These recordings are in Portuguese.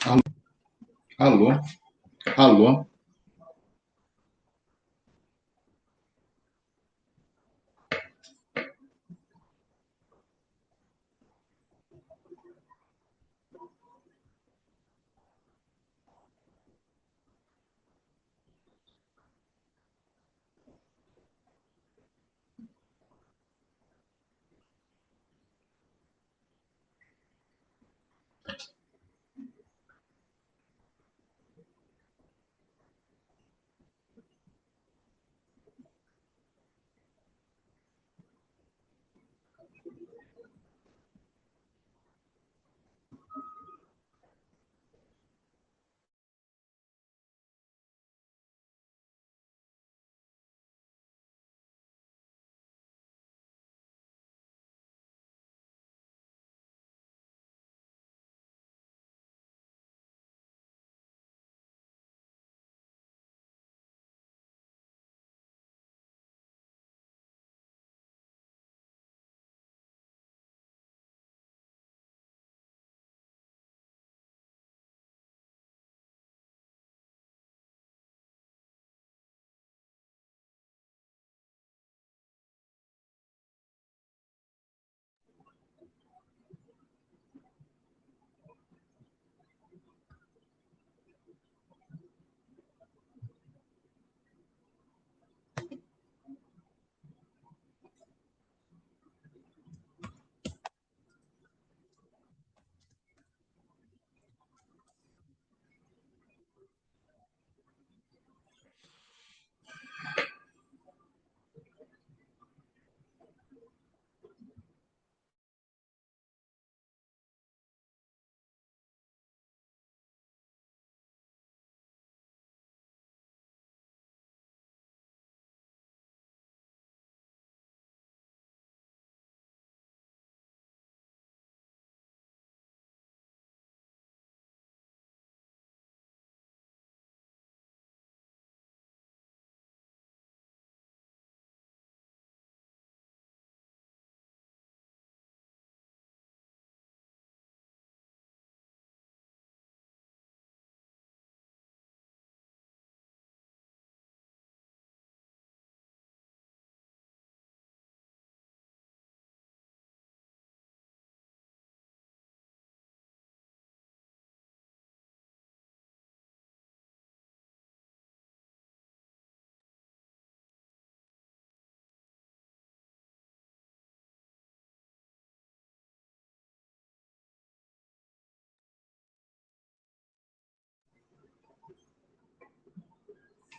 Alô, alô, alô.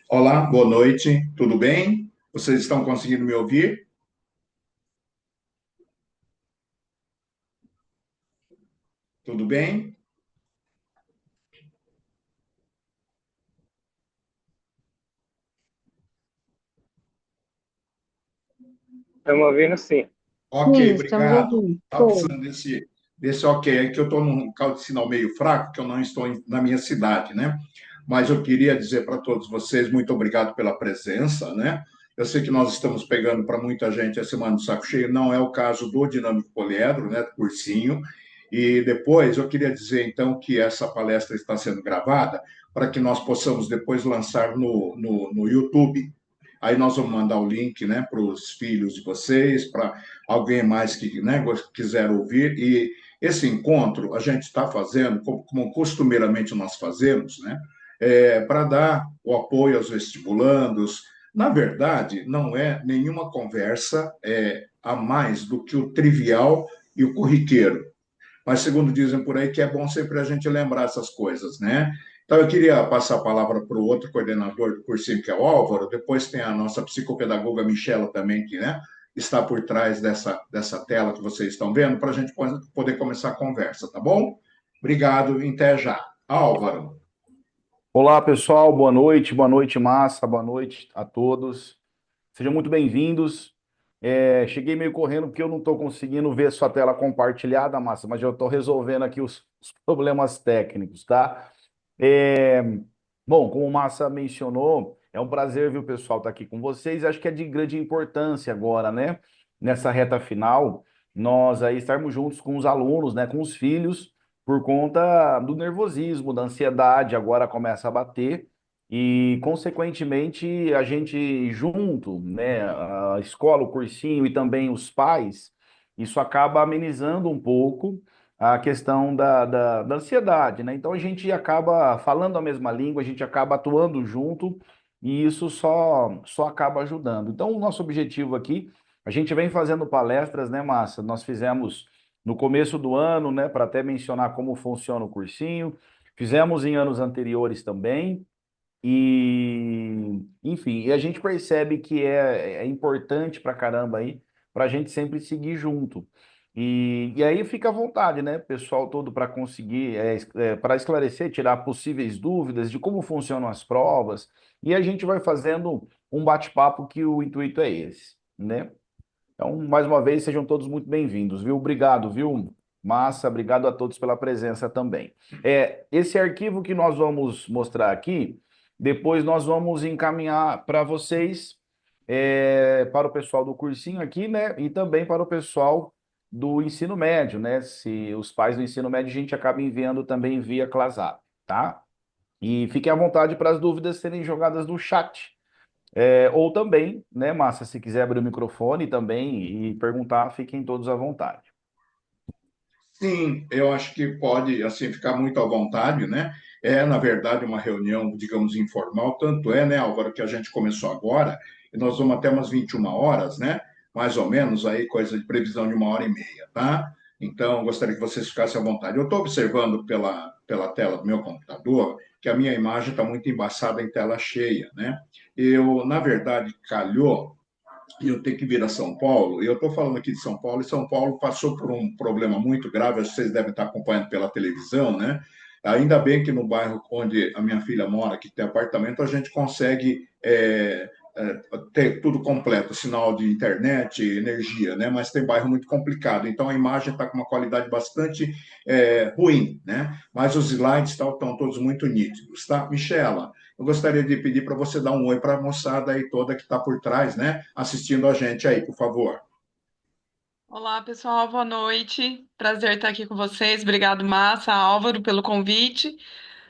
Olá, boa noite, tudo bem? Vocês estão conseguindo me ouvir? Tudo bem? Estamos ouvindo sim. Ok, Sim, estamos obrigado. ouvindo. Estava Tô. precisando desse ok, é que eu estou num local de sinal meio fraco, que eu não estou na minha cidade, né? Mas eu queria dizer para todos vocês, muito obrigado pela presença, né? Eu sei que nós estamos pegando para muita gente a semana do saco cheio, não é o caso do Dinâmico Poliedro, né? Do cursinho. E depois eu queria dizer, então, que essa palestra está sendo gravada para que nós possamos depois lançar no YouTube. Aí nós vamos mandar o link, né, para os filhos de vocês, para alguém mais que, né, quiser ouvir. E esse encontro a gente está fazendo, como costumeiramente nós fazemos, né, para dar o apoio aos vestibulandos. Na verdade, não é nenhuma conversa a mais do que o trivial e o corriqueiro. Mas, segundo dizem por aí, que é bom sempre a gente lembrar essas coisas, né? Então, eu queria passar a palavra para o outro coordenador do cursinho, que é o Álvaro. Depois tem a nossa psicopedagoga Michela também, que, né, está por trás dessa tela que vocês estão vendo, para a gente poder começar a conversa, tá bom? Obrigado, até já. Álvaro. Olá, pessoal, boa noite, Massa, boa noite a todos. Sejam muito bem-vindos. Cheguei meio correndo porque eu não estou conseguindo ver sua tela compartilhada, Massa, mas eu estou resolvendo aqui os problemas técnicos, tá? É, Bom, como o Massa mencionou, é um prazer, viu, pessoal, estar aqui com vocês. Acho que é de grande importância agora, né? Nessa reta final, nós aí estarmos juntos com os alunos, né? Com os filhos por conta do nervosismo, da ansiedade, agora começa a bater e, consequentemente, a gente junto, né, a escola, o cursinho e também os pais, isso acaba amenizando um pouco a questão da ansiedade, né? Então a gente acaba falando a mesma língua, a gente acaba atuando junto e isso só acaba ajudando. Então o nosso objetivo aqui, a gente vem fazendo palestras, né, Massa? Nós fizemos no começo do ano, né, para até mencionar como funciona o cursinho. Fizemos em anos anteriores também. E, enfim, e a gente percebe que é importante pra caramba aí, para a gente sempre seguir junto. E aí fica à vontade, né, pessoal todo, para conseguir, para esclarecer, tirar possíveis dúvidas de como funcionam as provas. E a gente vai fazendo um bate-papo que o intuito é esse, né? Então, mais uma vez, sejam todos muito bem-vindos, viu? Obrigado, viu? Massa, obrigado a todos pela presença também. Esse arquivo que nós vamos mostrar aqui, depois nós vamos encaminhar para vocês, para o pessoal do cursinho aqui, né? E também para o pessoal do ensino médio, né? Se os pais do ensino médio, a gente acaba enviando também via ClassApp, tá? E fiquem à vontade para as dúvidas serem jogadas no chat. Ou também, né, Márcia, se quiser abrir o microfone também e perguntar, fiquem todos à vontade. Sim, eu acho que pode, assim, ficar muito à vontade, né? É, na verdade, uma reunião, digamos, informal, tanto é, né, Álvaro, que a gente começou agora, e nós vamos até umas 21 horas, né? Mais ou menos, aí, coisa de previsão de 1 hora e meia, tá? Então, gostaria que vocês ficassem à vontade. Eu estou observando pela tela do meu computador que a minha imagem está muito embaçada em tela cheia, né? Eu, na verdade, calhou e eu tenho que vir a São Paulo, e eu estou falando aqui de São Paulo, e São Paulo passou por um problema muito grave, acho que vocês devem estar acompanhando pela televisão, né? Ainda bem que no bairro onde a minha filha mora, que tem apartamento, a gente consegue ter tudo completo, sinal de internet, energia, né? Mas tem bairro muito complicado, então a imagem está com uma qualidade bastante ruim, né? Mas os slides estão todos muito nítidos, tá? Michela, eu gostaria de pedir para você dar um oi para a moçada aí toda que está por trás, né? Assistindo a gente aí, por favor. Olá, pessoal, boa noite. Prazer estar aqui com vocês. Obrigado, Massa, Álvaro, pelo convite.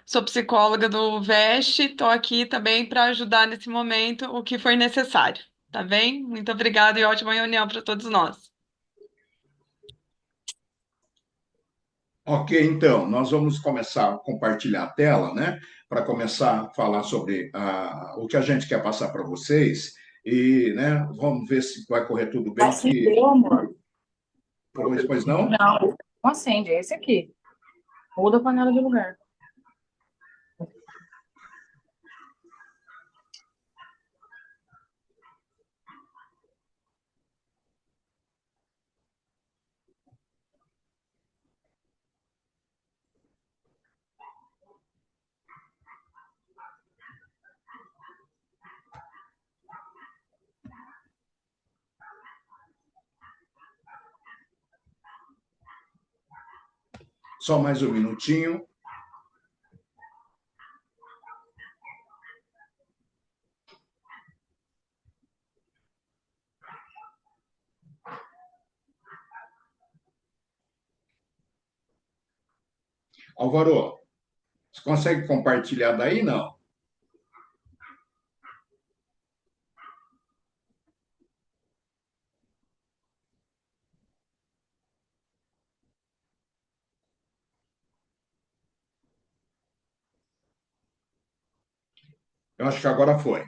Sou psicóloga do VEST, estou aqui também para ajudar nesse momento o que for necessário, tá bem? Muito obrigada e ótima reunião para todos nós. Ok, então, nós vamos começar a compartilhar a tela, né? Para começar a falar sobre o que a gente quer passar para vocês. E, né, vamos ver se vai correr tudo bem. Acendeu, amor? Pois não? Não, não acende, é esse aqui. Muda a panela de lugar. Só mais um minutinho. Álvaro, você consegue compartilhar daí? Não. Eu acho que agora foi.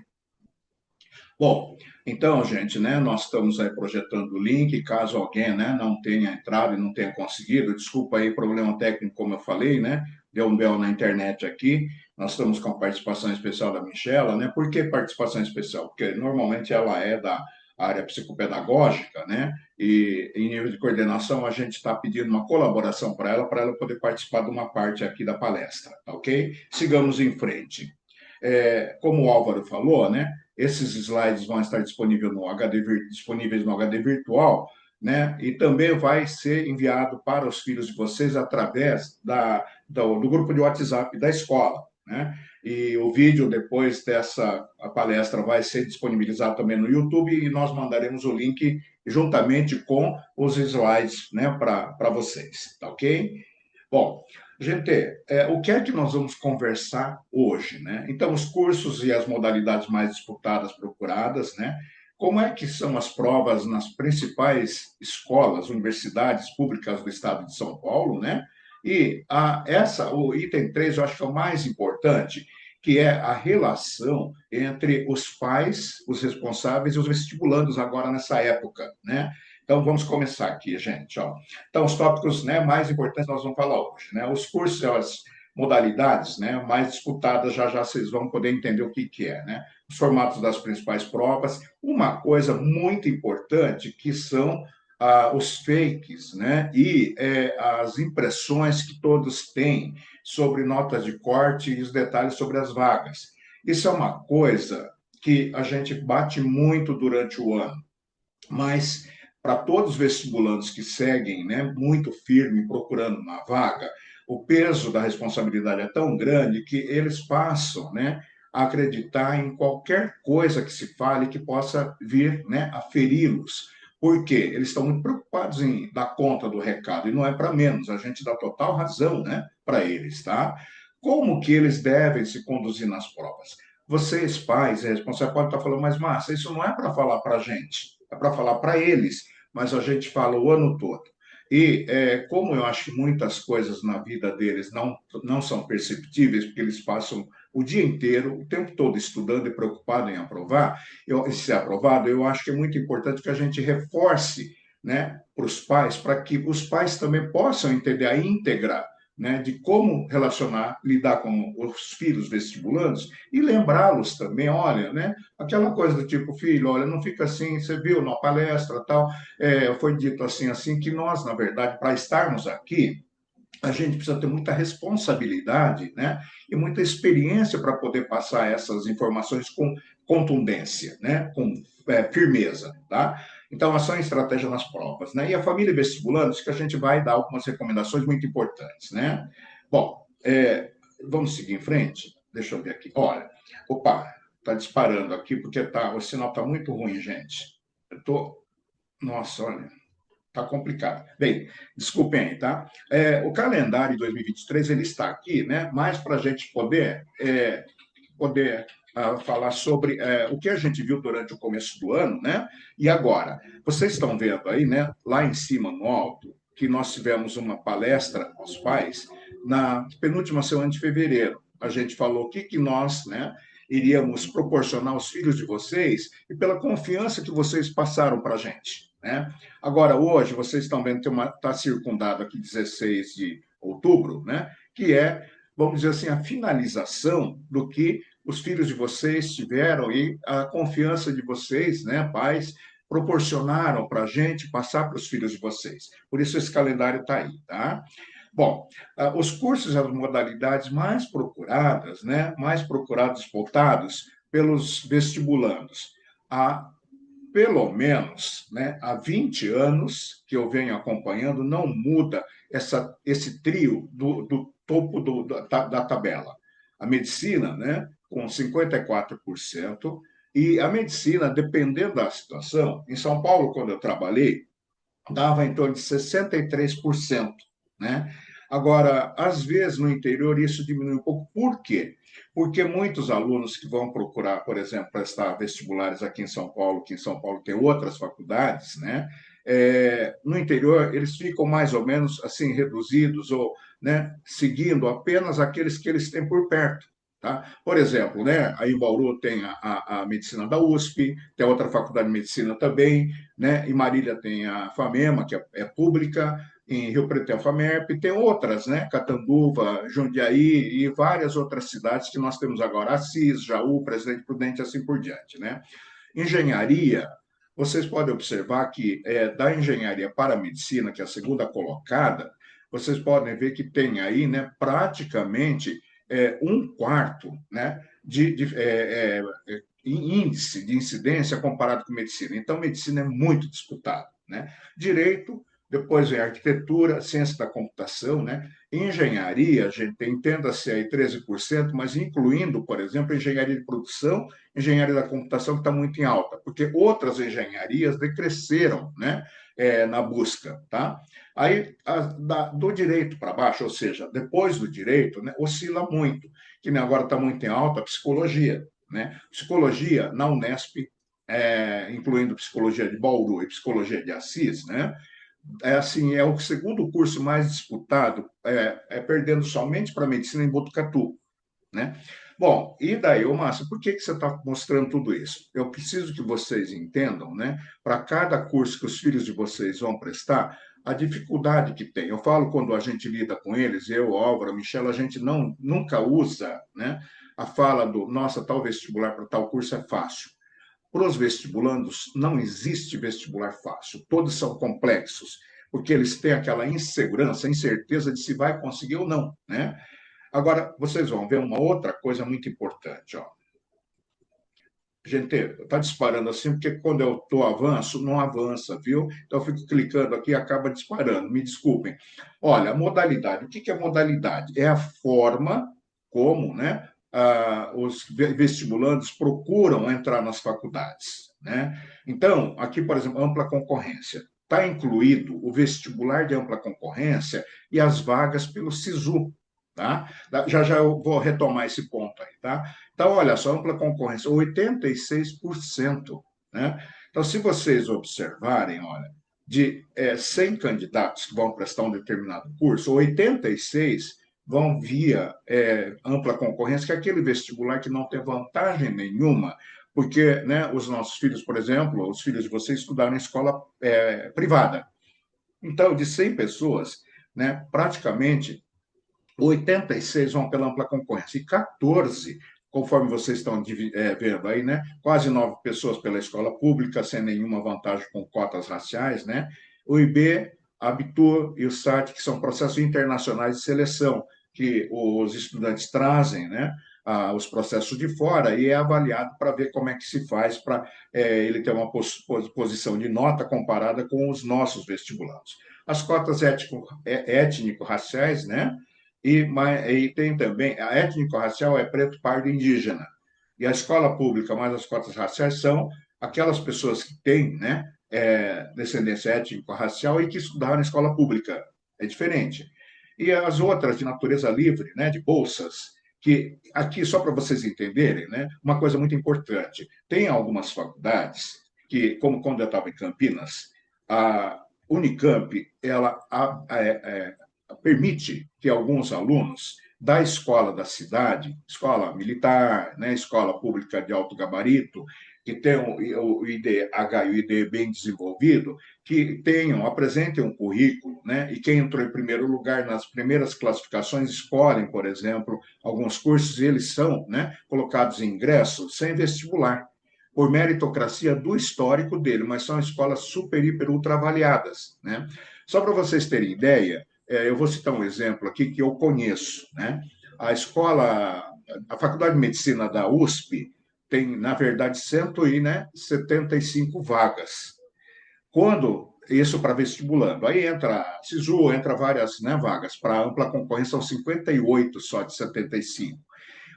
Bom, então, gente, né, nós estamos aí projetando o link, caso alguém, né, não tenha entrado e não tenha conseguido, desculpa aí, problema técnico, como eu falei, né, deu um belo na internet aqui, nós estamos com a participação especial da Michela, né, por que participação especial? Porque normalmente ela é da área psicopedagógica, né, e em nível de coordenação a gente está pedindo uma colaboração para ela poder participar de uma parte aqui da palestra, tá ok? Sigamos em frente. Como o Álvaro falou, né, esses slides vão estar disponíveis no HD virtual, né, e também vai ser enviado para os filhos de vocês através do grupo de WhatsApp da escola, né, e o vídeo depois dessa palestra vai ser disponibilizado também no YouTube e nós mandaremos o link juntamente com os slides, né, para vocês, tá ok? Bom, Gente, o que é que nós vamos conversar hoje, né? Então, os cursos e as modalidades mais disputadas, procuradas, né? Como é que são as provas nas principais escolas, universidades públicas do estado de São Paulo, né? E o item 3, eu acho que é o mais importante, que é a relação entre os pais, os responsáveis e os vestibulandos agora nessa época, né? Então, vamos começar aqui, gente, ó. Então, os tópicos, né, mais importantes nós vamos falar hoje, né? Os cursos e as modalidades, né, mais disputadas, já já vocês vão poder entender o que que é, né? Os formatos das principais provas. Uma coisa muito importante que são os fakes, né? E as impressões que todos têm sobre notas de corte e os detalhes sobre as vagas. Isso é uma coisa que a gente bate muito durante o ano, mas para todos os vestibulandos que seguem, né, muito firme procurando uma vaga, o peso da responsabilidade é tão grande que eles passam, né, a acreditar em qualquer coisa que se fale que possa vir, né, a feri-los. Por quê? Eles estão muito preocupados em dar conta do recado, e não é para menos, a gente dá total razão, né, para eles, tá? Como que eles devem se conduzir nas provas? Vocês, pais e responsáveis, podem estar falando, mas Márcia, isso não é para falar para a gente, é para falar para eles, mas a gente fala o ano todo. E como eu acho que muitas coisas na vida deles não são perceptíveis, porque eles passam o dia inteiro, o tempo todo estudando e preocupado em aprovar, em ser aprovado, eu acho que é muito importante que a gente reforce, né, para os pais, para que os pais também possam entender a íntegra, né, de como relacionar, lidar com os filhos vestibulandos e lembrá-los também, olha, né, aquela coisa do tipo, filho, olha, não fica assim, você viu na palestra tal, foi dito assim, assim, que nós, na verdade, para estarmos aqui, a gente precisa ter muita responsabilidade, né, e muita experiência para poder passar essas informações com contundência, né, com firmeza, tá? Então, ação e estratégia nas provas, né? E a família vestibulantes, que a gente vai dar algumas recomendações muito importantes, né? Bom, vamos seguir em frente? Deixa eu ver aqui. Olha, opa, está disparando aqui porque o sinal está muito ruim, gente. Nossa, olha, está complicado. Bem, desculpem aí, tá? O calendário de 2023, ele está aqui, né? Mas para a gente poder falar sobre o que a gente viu durante o começo do ano, né? E agora, vocês estão vendo aí, né? Lá em cima, no alto, que nós tivemos uma palestra aos pais na penúltima semana de fevereiro. A gente falou o que nós, né, iríamos proporcionar aos filhos de vocês e pela confiança que vocês passaram para a gente, né? Agora, hoje, vocês estão vendo que está circundado aqui 16 de outubro, né? Que é, vamos dizer assim, a finalização do que os filhos de vocês tiveram e a confiança de vocês, né, pais, proporcionaram para a gente passar para os filhos de vocês. Por isso esse calendário está aí, tá? Bom, os cursos e as modalidades mais procuradas, né, mais procurados, disputados pelos vestibulandos. Há pelo menos, né, há 20 anos que eu venho acompanhando, não muda esse trio do topo da tabela. A medicina, né, com 54%, e a medicina, dependendo da situação, em São Paulo, quando eu trabalhei, dava em torno de 63%, né? Agora, às vezes no interior isso diminui um pouco. Por quê? Porque muitos alunos que vão procurar, por exemplo, prestar vestibulares aqui em São Paulo, que em São Paulo tem outras faculdades, né? No interior eles ficam mais ou menos assim reduzidos ou, né, seguindo apenas aqueles que eles têm por perto. Tá? Por exemplo, né, aí em Bauru tem a medicina da USP, tem outra faculdade de medicina também, né? Em Marília tem a FAMEMA, que é pública, em Rio Preto tem a FAMERP, tem outras, né? Catanduva, Jundiaí e várias outras cidades que nós temos agora, Assis, Jaú, Presidente Prudente, assim por diante, né? Engenharia, vocês podem observar que da engenharia para a medicina, que é a segunda colocada, vocês podem ver que tem aí, né, praticamente um quarto, né, em índice de incidência comparado com medicina. Então, medicina é muito disputada, né? Direito, depois vem arquitetura, ciência da computação, né? Engenharia, gente, entenda-se aí 13%, mas incluindo, por exemplo, engenharia de produção, engenharia da computação, que está muito em alta, porque outras engenharias decresceram, né, na busca, tá? Aí, do direito para baixo, ou seja, depois do direito, né, oscila muito, que nem agora está muito em alta a psicologia, né? Psicologia na Unesp, incluindo psicologia de Bauru e psicologia de Assis, né? Assim, é o segundo curso mais disputado, perdendo somente para medicina em Botucatu, né? Bom, e daí, ô Márcio, por que você está mostrando tudo isso? Eu preciso que vocês entendam, né? Para cada curso que os filhos de vocês vão prestar, a dificuldade que tem. Eu falo quando a gente lida com eles, eu, Álvaro, a Michelle, a gente nunca usa, né, a fala do, nossa, tal vestibular para tal curso é fácil. Para os vestibulandos, não existe vestibular fácil, todos são complexos, porque eles têm aquela insegurança, incerteza de se vai conseguir ou não, né? Agora, vocês vão ver uma outra coisa muito importante, ó. Gente, está disparando assim, porque quando eu avanço, não avança, viu? Então, eu fico clicando aqui e acaba disparando, me desculpem. Olha, modalidade. O que é modalidade? É a forma como, né, os vestibulandos procuram entrar nas faculdades, né? Então, aqui, por exemplo, ampla concorrência. Está incluído o vestibular de ampla concorrência e as vagas pelo SISU, tá? Já eu vou retomar esse ponto aí, tá? Então, olha só, ampla concorrência, 86%, né? Então, se vocês observarem, olha, de 100 candidatos que vão prestar um determinado curso, 86 vão via ampla concorrência, que é aquele vestibular que não tem vantagem nenhuma, porque, né, os nossos filhos, por exemplo, os filhos de vocês estudaram em escola privada. Então, de 100 pessoas, né, praticamente 86 vão pela ampla concorrência e 14, conforme vocês estão vendo aí, né? Quase 9 pessoas pela escola pública, sem nenhuma vantagem com cotas raciais, né? O IB, Abitur e o SAT, que são processos internacionais de seleção, que os estudantes trazem, né? Os processos de fora e é avaliado para ver como é que se faz para ele ter uma posição de nota comparada com os nossos vestibulandos. As cotas étnico-raciais, né? E tem também, a étnico-racial é preto, pardo e indígena. E a escola pública, mais as cotas raciais, são aquelas pessoas que têm, né, descendência étnico-racial e que estudaram na escola pública. É diferente. E as outras de natureza livre, né, de bolsas, que aqui, só para vocês entenderem, né, uma coisa muito importante, tem algumas faculdades que, como quando eu estava em Campinas, a Unicamp, ela permite que alguns alunos da escola da cidade, escola militar, né, escola pública de alto gabarito, que tenham o IDH e o ID bem desenvolvido, que apresentem um currículo, né, e quem entrou em primeiro lugar nas primeiras classificações escolhem, por exemplo, alguns cursos e eles são, né, colocados em ingresso sem vestibular, por meritocracia do histórico dele, mas são escolas super, hiper, ultra avaliadas, né? Só para vocês terem ideia, eu vou citar um exemplo aqui que eu conheço, né? A Faculdade de Medicina da USP tem, na verdade, 175 vagas. Quando isso para vestibulando, aí entra SISU, entra várias, né, vagas, para ampla concorrência são 58 só de 75.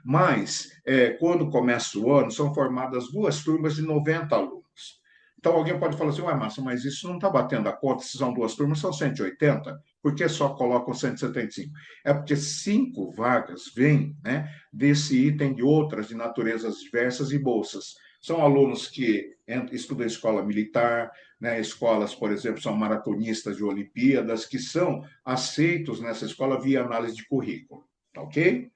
Mas, quando começa o ano, são formadas 2 turmas de 90 alunos. Então, alguém pode falar assim, ué, Márcio, mas isso não está batendo a conta, se são 2 turmas, são 180, por que só colocam 175? É porque 5 vagas vêm, né, desse item de outras de naturezas diversas e bolsas. São alunos que estudam em escola militar, né, escolas, por exemplo, são maratonistas de Olimpíadas, que são aceitos nessa escola via análise de currículo, tá ok?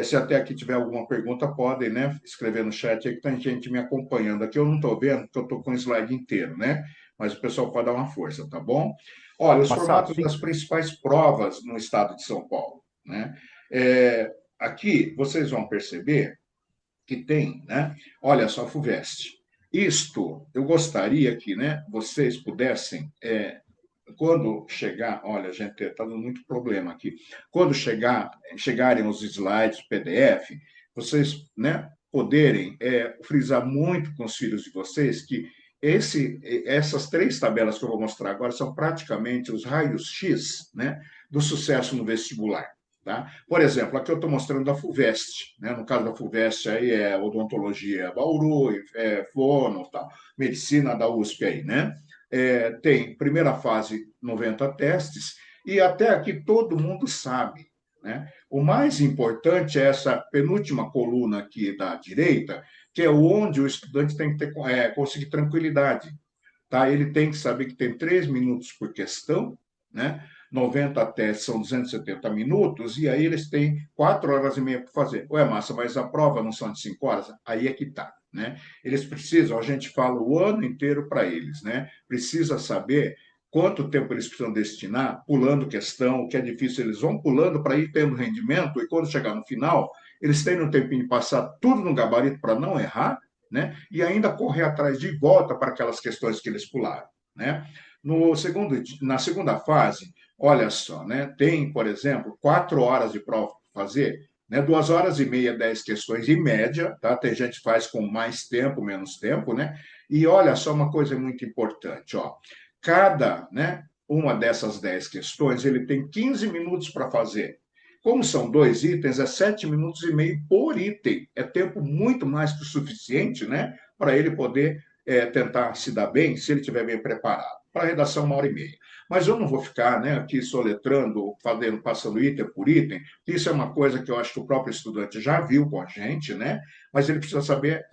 Se até aqui tiver alguma pergunta, podem, né, escrever no chat aí, que tem gente me acompanhando aqui. Eu não estou vendo, porque eu estou com o slide inteiro, né? Mas o pessoal pode dar uma força, tá bom? Olha, os formatos das principais provas no estado de São Paulo, né? Aqui vocês vão perceber que tem, né? Olha só, FUVEST. Isto, eu gostaria que, né, vocês pudessem quando chegar, olha, gente, está dando muito problema aqui. Quando chegarem os slides PDF, vocês, né, poderem frisar muito com os filhos de vocês que essas 3 tabelas que eu vou mostrar agora são praticamente os raios-x, né, do sucesso no vestibular. Tá? Por exemplo, aqui eu estou mostrando a FUVEST, né? No caso da FUVEST, aí é odontologia Bauru, fono, tal, medicina da USP aí, né? Tem primeira fase 90 testes, e até aqui todo mundo sabe, né? O mais importante é essa penúltima coluna aqui da direita, que é onde o estudante tem que conseguir tranquilidade. Tá? Ele tem que saber que tem 3 minutos por questão, né? 90 testes são 270 minutos, e aí eles têm 4 horas e meia para fazer. Ué, Massa, mas a prova não são de 5 horas? Aí é que está. Né? Eles precisam, a gente fala o ano inteiro para eles, né? Precisa saber quanto tempo eles precisam destinar, pulando questão, o que é difícil, eles vão pulando para ir tendo rendimento, e quando chegar no final, eles têm um tempinho de passar tudo no gabarito para não errar, né? E ainda correr atrás de volta para aquelas questões que eles pularam. Né? Na segunda fase, olha só, né? Tem, por exemplo, 4 horas de prova para fazer, né? 2 horas e meia, 10 questões em média, tá? Tem gente que faz com mais tempo, menos tempo, né? E olha só uma coisa muito importante, ó. Cada, né, uma dessas 10 questões, ele tem 15 minutos para fazer. Como são 2 itens, é 7 minutos e meio por item. É tempo muito mais que o suficiente, né, para ele poder tentar se dar bem, se ele estiver bem preparado. Para a redação, 1 hora e meia. Mas eu não vou ficar, né, aqui soletrando, passando item por item. Isso é uma coisa que eu acho que o próprio estudante já viu com a gente, né? Mas ele precisa saber,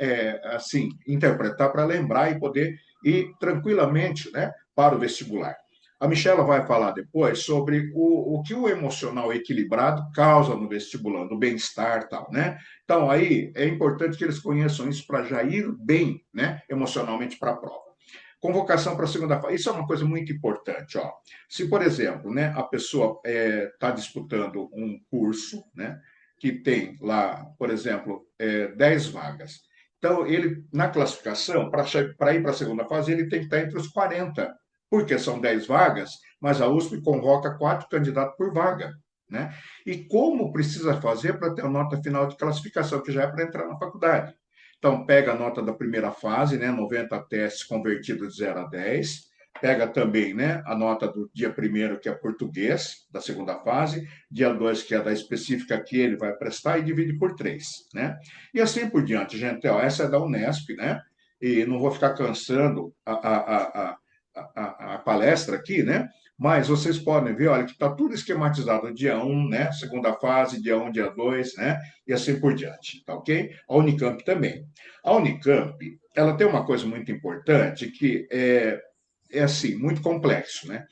assim, interpretar para lembrar e poder ir tranquilamente, né, para o vestibular. A Michela vai falar depois sobre o que o emocional equilibrado causa no vestibulando, o bem-estar e tal, né? Então, aí é importante que eles conheçam isso para já ir bem, né, emocionalmente para a prova. Convocação para a segunda fase. Isso é uma coisa muito importante. Ó. Se, por exemplo, né, a pessoa está disputando um curso, né, que tem lá, por exemplo, 10 vagas. Então, ele, na classificação, para ir para a segunda fase, ele tem que estar entre os 40, porque são 10 vagas, mas a USP convoca 4 candidatos por vaga. Né? E como precisa fazer para ter a nota final de classificação, que já é para entrar na faculdade? Então, pega a nota da primeira fase, né, 90 testes convertidos de 0 a 10. Pega também, né, a nota do dia 1º, que é português, da segunda fase. Dia 2, que é da específica que ele vai prestar, e divide por 3. Né? E assim por diante, gente. Ó, essa é da Unesp, né? E não vou ficar cansando a palestra aqui, né? Mas vocês podem ver, olha, que está tudo esquematizado, dia 1, né? Segunda fase, dia 1, dia 2, né? E assim por diante, tá ok? A Unicamp também. A Unicamp, ela tem uma coisa muito importante que é assim, muito complexo, né?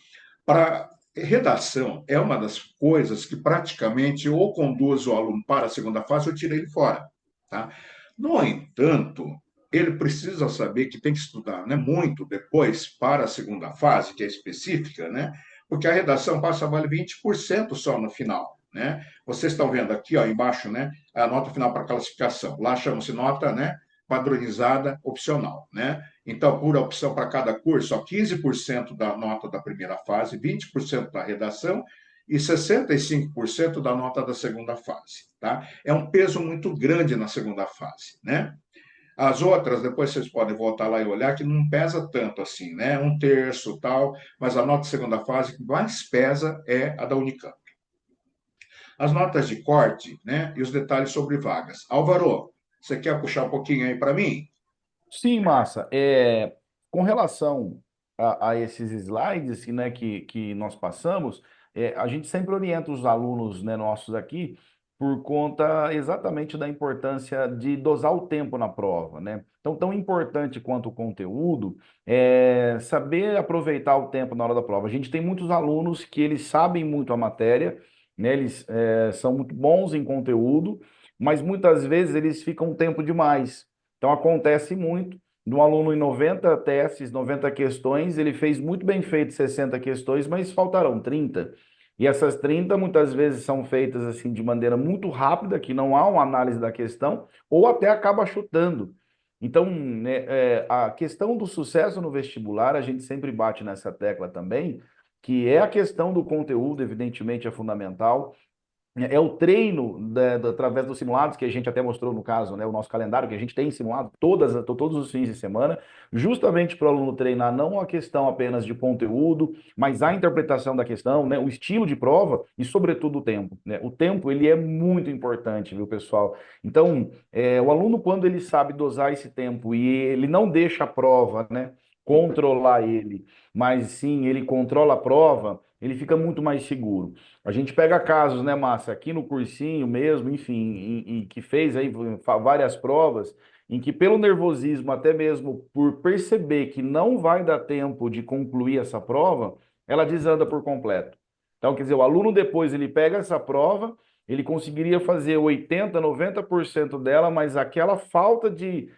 Para redação, é uma das coisas que praticamente ou conduz o aluno para a segunda fase ou tira ele fora, tá? No entanto, ele precisa saber que tem que estudar, né, muito depois para a segunda fase, que é específica, né, porque a redação passa a valer 20% só no final. Né? Vocês estão vendo aqui, ó, embaixo, né, a nota final para classificação. Lá chama-se nota, né, padronizada opcional. Né? Então, por opção para cada curso, ó, 15% da nota da primeira fase, 20% da redação e 65% da nota da segunda fase. Tá? É um peso muito grande na segunda fase. Né? As outras, depois vocês podem voltar lá e olhar, que não pesa tanto assim, né? 1/3 tal, mas a nota de segunda fase que mais pesa é a da Unicamp. As notas de corte, né? E os detalhes sobre vagas. Álvaro, você quer puxar um pouquinho aí para mim? Sim, Massa. Com relação a esses slides, né, que nós passamos, a gente sempre orienta os alunos, né, nossos aqui por conta exatamente da importância de dosar o tempo na prova, né? Então, tão importante quanto o conteúdo é saber aproveitar o tempo na hora da prova. A gente tem muitos alunos que eles sabem muito a matéria, né? Eles são muito bons em conteúdo, mas muitas vezes eles ficam um tempo demais. Então, acontece muito do aluno em 90 testes, 90 questões, ele fez muito bem feito 60 questões, mas faltaram 30. E essas 30 muitas vezes são feitas assim de maneira muito rápida, que não há uma análise da questão, ou até acaba chutando. Então, né, a questão do sucesso no vestibular, a gente sempre bate nessa tecla também, que é a questão do conteúdo, evidentemente é fundamental, é o treino através dos simulados, que a gente até mostrou no caso, né, o nosso calendário, que a gente tem simulado todos os fins de semana, justamente para o aluno treinar não a questão apenas de conteúdo, mas a interpretação da questão, né, o estilo de prova e, sobretudo, o tempo, né? O tempo, ele é muito importante, viu, pessoal? Então, o aluno, quando ele sabe dosar esse tempo e ele não deixa a prova, né, controlar ele, mas sim, ele controla a prova, ele fica muito mais seguro. A gente pega casos, né, Márcia, aqui no cursinho mesmo, enfim, que fez aí várias provas, em que pelo nervosismo, até mesmo por perceber que não vai dar tempo de concluir essa prova, ela desanda por completo. Então, quer dizer, o aluno depois ele pega essa prova, ele conseguiria fazer 80, 90% dela, mas aquela falta de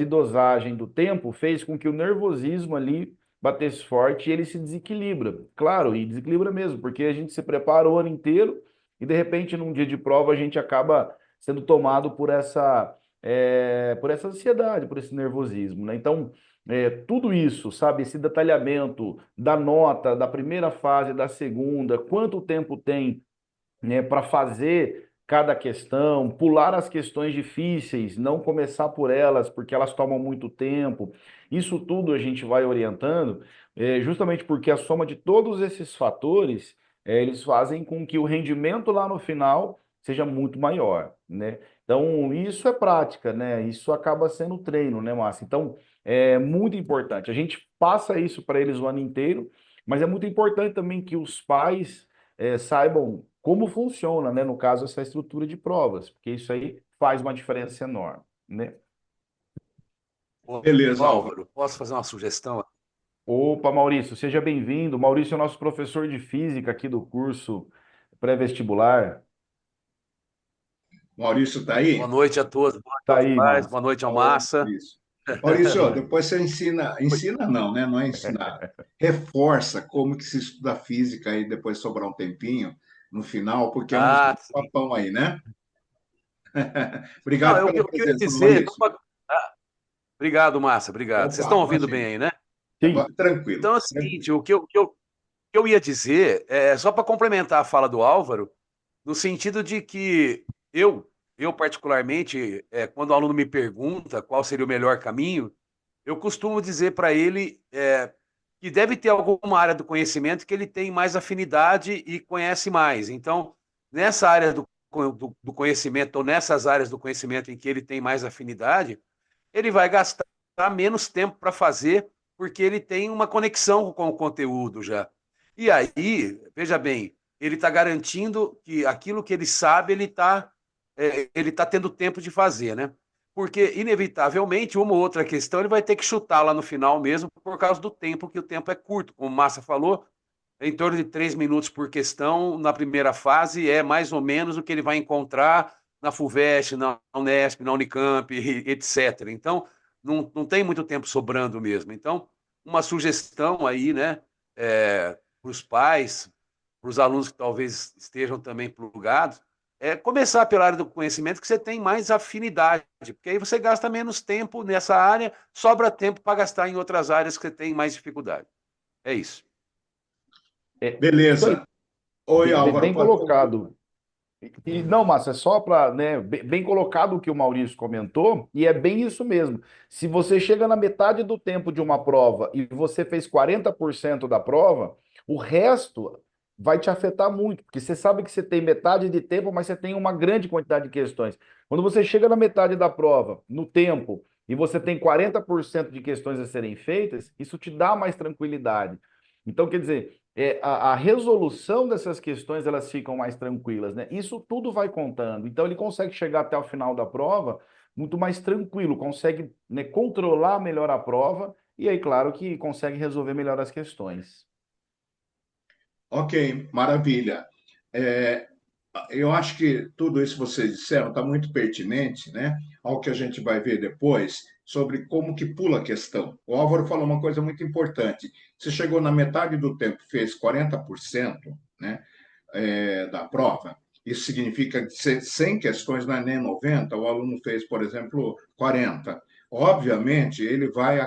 dosagem do tempo fez com que o nervosismo ali batesse forte e ele se desequilibra. Claro, e desequilibra mesmo, porque a gente se prepara o ano inteiro e de repente num dia de prova a gente acaba sendo tomado por essa ansiedade, por esse nervosismo, né? Então, tudo isso, sabe, esse detalhamento da nota, da primeira fase, da segunda, quanto tempo tem, né, para fazer cada questão, pular as questões difíceis, não começar por elas, porque elas tomam muito tempo. Isso tudo a gente vai orientando, justamente porque a soma de todos esses fatores, eles fazem com que o rendimento lá no final seja muito maior, né? Então, isso é prática, né? Isso acaba sendo treino, né, Márcia? Então, é muito importante. A gente passa isso para eles o ano inteiro, mas é muito importante também que os pais saibam como funciona, né, no caso, essa estrutura de provas, porque isso aí faz uma diferença enorme, né? Ô, Beleza, Álvaro. Álvaro, posso fazer uma sugestão? Opa, Maurício, seja bem-vindo. Maurício é nosso professor de física aqui do curso pré-vestibular. Maurício está Boa aí? noite a todos, boa noite Tá aos aí, pais, Márcio. boa noite ao Ô, Massa. Maurício. Maurício, depois você ensina não, né? Não é ensinar. Reforça como que se estuda física aí, depois sobrar um tempinho no final, porque é um Ah, sim. papão aí, né? Não, Obrigado pela o que eu ia presença, dizer. Maurício. Obrigado, Massa, obrigado. Vocês Opa, estão ouvindo bem imagina. aí, né? Sim. Tranquilo. Então é o seguinte, o que eu ia dizer é só para complementar a fala do Álvaro, no sentido de que eu particularmente, quando o aluno me pergunta qual seria o melhor caminho, eu costumo dizer para ele que deve ter alguma área do conhecimento que ele tem mais afinidade e conhece mais. Então, nessa área do conhecimento, ou nessas áreas do conhecimento em que ele tem mais afinidade, ele vai gastar menos tempo para fazer, porque ele tem uma conexão com o conteúdo já. E aí, veja bem, ele está garantindo que aquilo que ele sabe, ele tá tendo tempo de fazer, né? Porque, inevitavelmente, uma ou outra questão ele vai ter que chutar lá no final mesmo, por causa do tempo, que o tempo é curto. Como o Massa falou, em torno de 3 minutos por questão na primeira fase, é mais ou menos o que ele vai encontrar na FUVEST, na Unesp, na Unicamp, etc. Então, não tem muito tempo sobrando mesmo. Então, uma sugestão aí, né, para os pais, para os alunos que talvez estejam também plugados, é começar pela área do conhecimento que você tem mais afinidade, porque aí você gasta menos tempo nessa área, sobra tempo para gastar em outras áreas que você tem mais dificuldade. É isso. Isso aí, Beleza. Oi, Álvaro, bem pode concluir. colocado. E não, Márcio, é só para, né, bem colocado o que o Maurício comentou, e é bem isso mesmo. Se você chega na metade do tempo de uma prova e você fez 40% da prova, o resto vai te afetar muito, porque você sabe que você tem metade de tempo, mas você tem uma grande quantidade de questões. Quando você chega na metade da prova, no tempo, e você tem 40% de questões a serem feitas, isso te dá mais tranquilidade. Então, quer dizer, a resolução dessas questões elas ficam mais tranquilas, né? Isso tudo vai contando. Então ele consegue chegar até o final da prova muito mais tranquilo, consegue, né, controlar melhor a prova e aí, claro, que consegue resolver melhor as questões. Ok, maravilha. É, eu acho que tudo isso que vocês disseram está muito pertinente, né, ao que a gente vai ver depois sobre como que pula a questão. O Álvaro falou uma coisa muito importante. Você chegou na metade do tempo, fez 40%, né, da prova. Isso significa que 100 questões, não é nem 90, o aluno fez, por exemplo, 40. Obviamente, ele vai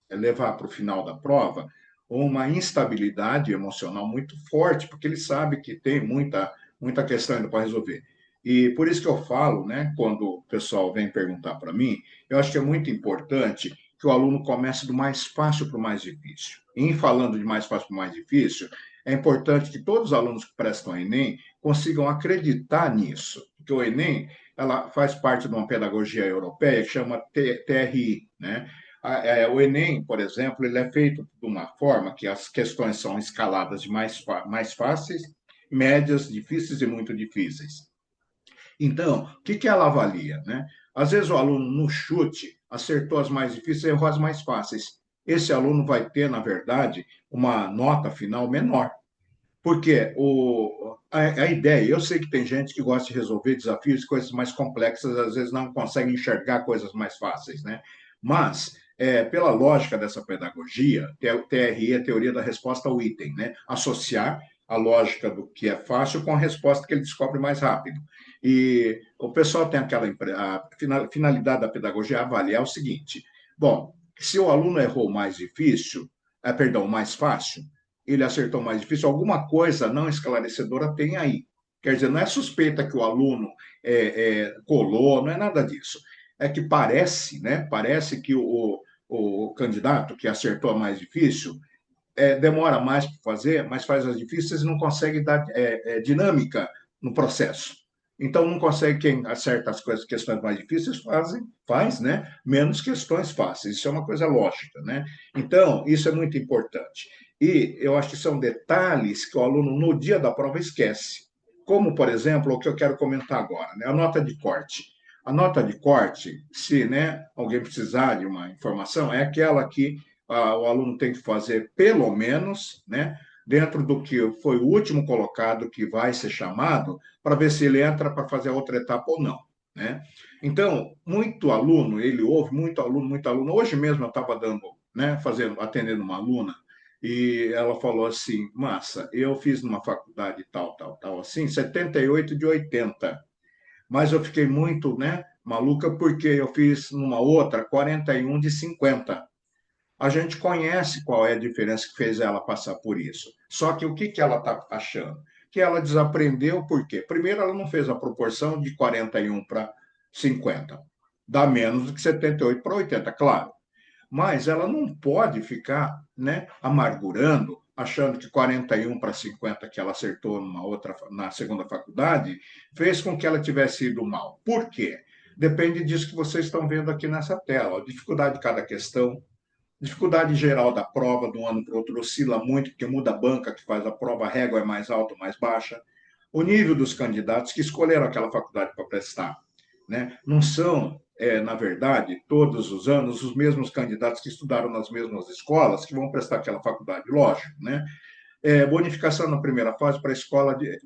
levar para o final da prova uma instabilidade emocional muito forte, porque ele sabe que tem muita muita questão ainda para resolver. E por isso que eu falo, né, quando o pessoal vem perguntar para mim, eu acho que é muito importante que o aluno comece do mais fácil para o mais difícil. E em falando de mais fácil para o mais difícil, é importante que todos os alunos que prestam o Enem consigam acreditar nisso, porque o Enem ela faz parte de uma pedagogia europeia que chama TRI, né? O Enem, por exemplo, ele é feito de uma forma que as questões são escaladas de mais fáceis, médias, difíceis e muito difíceis. Então, o que ela avalia, né? Às vezes o aluno, no chute, acertou as mais difíceis e errou as mais fáceis. Esse aluno vai ter, na verdade, uma nota final menor. Porque a ideia, eu sei que tem gente que gosta de resolver desafios, coisas mais complexas, às vezes não consegue enxergar coisas mais fáceis, né? Mas, pela lógica dessa pedagogia, TRI é a teoria da resposta ao item, né? Associar a lógica do que é fácil com a resposta que ele descobre mais rápido. E o pessoal tem a finalidade da pedagogia é avaliar o seguinte: bom, se o aluno errou mais difícil, mais fácil, ele acertou mais difícil, alguma coisa não esclarecedora tem aí. Quer dizer, não é suspeita que o aluno colou, não é nada disso. É que parece, né? Parece que o candidato que acertou a mais difícil demora mais para fazer, mas faz as difíceis e não consegue dar dinâmica no processo. Então, não consegue, quem acerta as questões mais difíceis faz, né, menos questões fáceis. Isso é uma coisa lógica, né? Então, isso é muito importante. E eu acho que são detalhes que o aluno, no dia da prova, esquece. Como, por exemplo, o que eu quero comentar agora, né, a nota de corte. A nota de corte, se, né, alguém precisar de uma informação, é aquela que o aluno tem que fazer pelo menos, né, dentro do que foi o último colocado que vai ser chamado, para ver se ele entra para fazer a outra etapa ou não, né? Então, muito aluno, ele ouve, muito aluno, muito aluno. Hoje mesmo eu estava dando, né, atendendo uma aluna, e ela falou assim: Massa, eu fiz numa faculdade tal, assim, 78 de 80, mas eu fiquei muito, né, maluca porque eu fiz numa outra 41 de 50. A gente conhece qual é a diferença que fez ela passar por isso. Só que o que ela está achando? Que ela desaprendeu por quê? Primeiro, ela não fez a proporção de 41 para 50. Dá menos do que 78 para 80, claro. Mas ela não pode ficar, né, amargurando, achando que 41 para 50 que ela acertou na segunda faculdade fez com que ela tivesse ido mal. Por quê? Depende disso que vocês estão vendo aqui nessa tela. A dificuldade de cada questão, dificuldade geral da prova de um ano para o outro oscila muito, porque muda a banca que faz a prova, a régua é mais alta ou mais baixa. O nível dos candidatos que escolheram aquela faculdade para prestar, né? Não são, na verdade, todos os anos, os mesmos candidatos que estudaram nas mesmas escolas que vão prestar aquela faculdade, lógico, né? Bonificação na primeira fase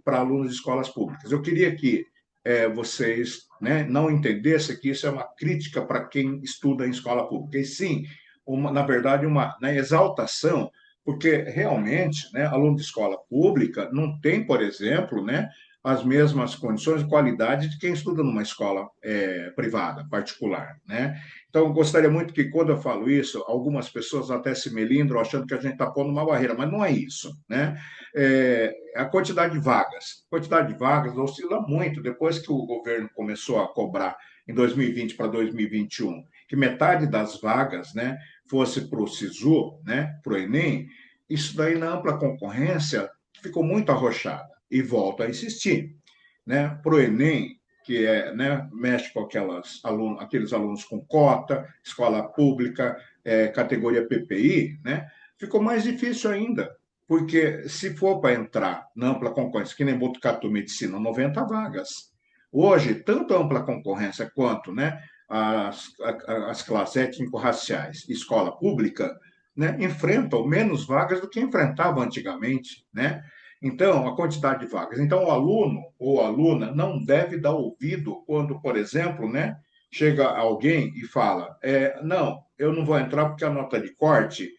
para alunos de escolas públicas. Eu queria que vocês, né, não entendessem que isso é uma crítica para quem estuda em escola pública, e sim na verdade, uma, né, exaltação, porque realmente, né, aluno de escola pública não tem, por exemplo, né, as mesmas condições de qualidade de quem estuda numa escola privada, particular, né? Então, eu gostaria muito que, quando eu falo isso, algumas pessoas até se melindram achando que a gente está pondo uma barreira, mas não é isso, né? A quantidade de vagas oscila muito depois que o governo começou a cobrar em 2020 para 2021, que metade das vagas, né, fosse para o SISU, né, para o Enem. Isso daí, na ampla concorrência, ficou muito arrochada. E volto a insistir, né, para o Enem, que né, mexe com aqueles alunos com cota, escola pública, categoria PPI, né, ficou mais difícil ainda, porque se for para entrar na ampla concorrência, que nem Botucatu Medicina, 90 vagas. Hoje, tanto a ampla concorrência quanto, né, as classes étnico-raciais, escola pública, né, enfrentam menos vagas do que enfrentavam antigamente, né? Então, a quantidade de vagas. Então, o aluno ou a aluna não deve dar ouvido quando, por exemplo, né, chega alguém e fala: não, eu não vou entrar porque a nota de corte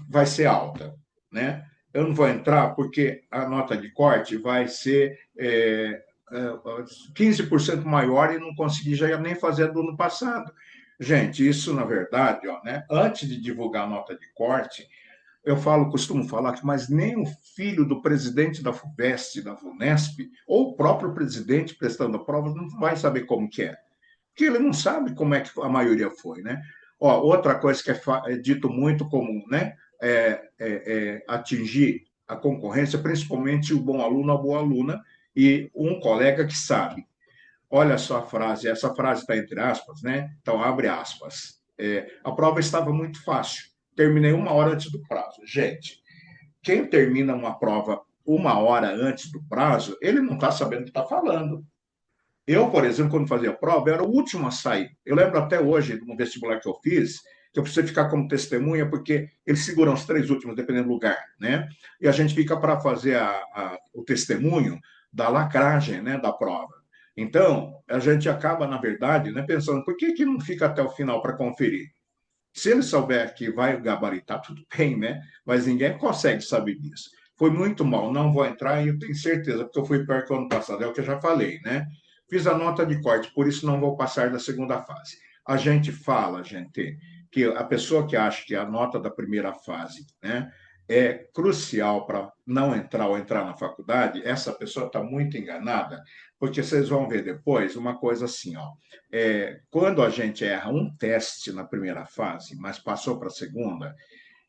vai ser alta, né? Eu não vou entrar porque a nota de corte vai ser 15% maior e não consegui já nem fazer do ano passado. Gente, isso, na verdade, ó, né, antes de divulgar a nota de corte, eu falo, costumo falar que mas nem o filho do presidente da FUVEST, da VUNESP, ou o próprio presidente prestando a prova, não vai saber como que é. Porque ele não sabe como é que a maioria foi, né? Ó, outra coisa que é dito muito comum, né? Atingir a concorrência, principalmente o bom aluno, a boa aluna, e um colega que sabe. Olha só a frase, essa frase está entre aspas, né? Então, abre aspas. A prova estava muito fácil. Terminei 1 hora antes do prazo. Gente, quem termina uma prova 1 hora antes do prazo, ele não está sabendo o que está falando. Eu, por exemplo, quando fazia a prova, eu era o último a sair. Eu lembro até hoje, no vestibular que eu fiz, que eu precisei ficar como testemunha, porque eles seguram os 3 últimos, dependendo do lugar, né? E a gente fica para fazer o testemunho da lacragem, né, da prova. Então, a gente acaba, na verdade, né, pensando, por que não fica até o final para conferir? Se ele souber que vai gabaritar, tudo bem, né? Mas ninguém consegue saber disso. Foi muito mal, não vou entrar e eu tenho certeza, porque eu fui pior que o ano passado, é o que eu já falei, né? Fiz a nota de corte, por isso não vou passar da segunda fase. A gente fala, gente, que a pessoa que acha que a nota da primeira fase, né, é crucial para não entrar ou entrar na faculdade, essa pessoa está muito enganada, porque vocês vão ver depois uma coisa assim, ó. Quando a gente erra um teste na primeira fase, mas passou para a segunda,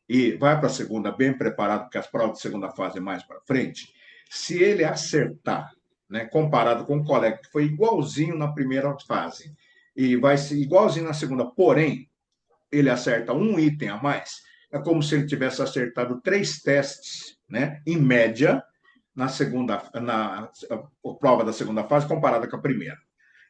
e vai para a segunda bem preparado, porque as provas de segunda fase é mais para frente, se ele acertar, né, comparado com um colega que foi igualzinho na primeira fase, e vai ser igualzinho na segunda, porém, ele acerta um item a mais, é como se ele tivesse acertado 3 testes, né, em média, na prova da segunda fase, comparada com a primeira.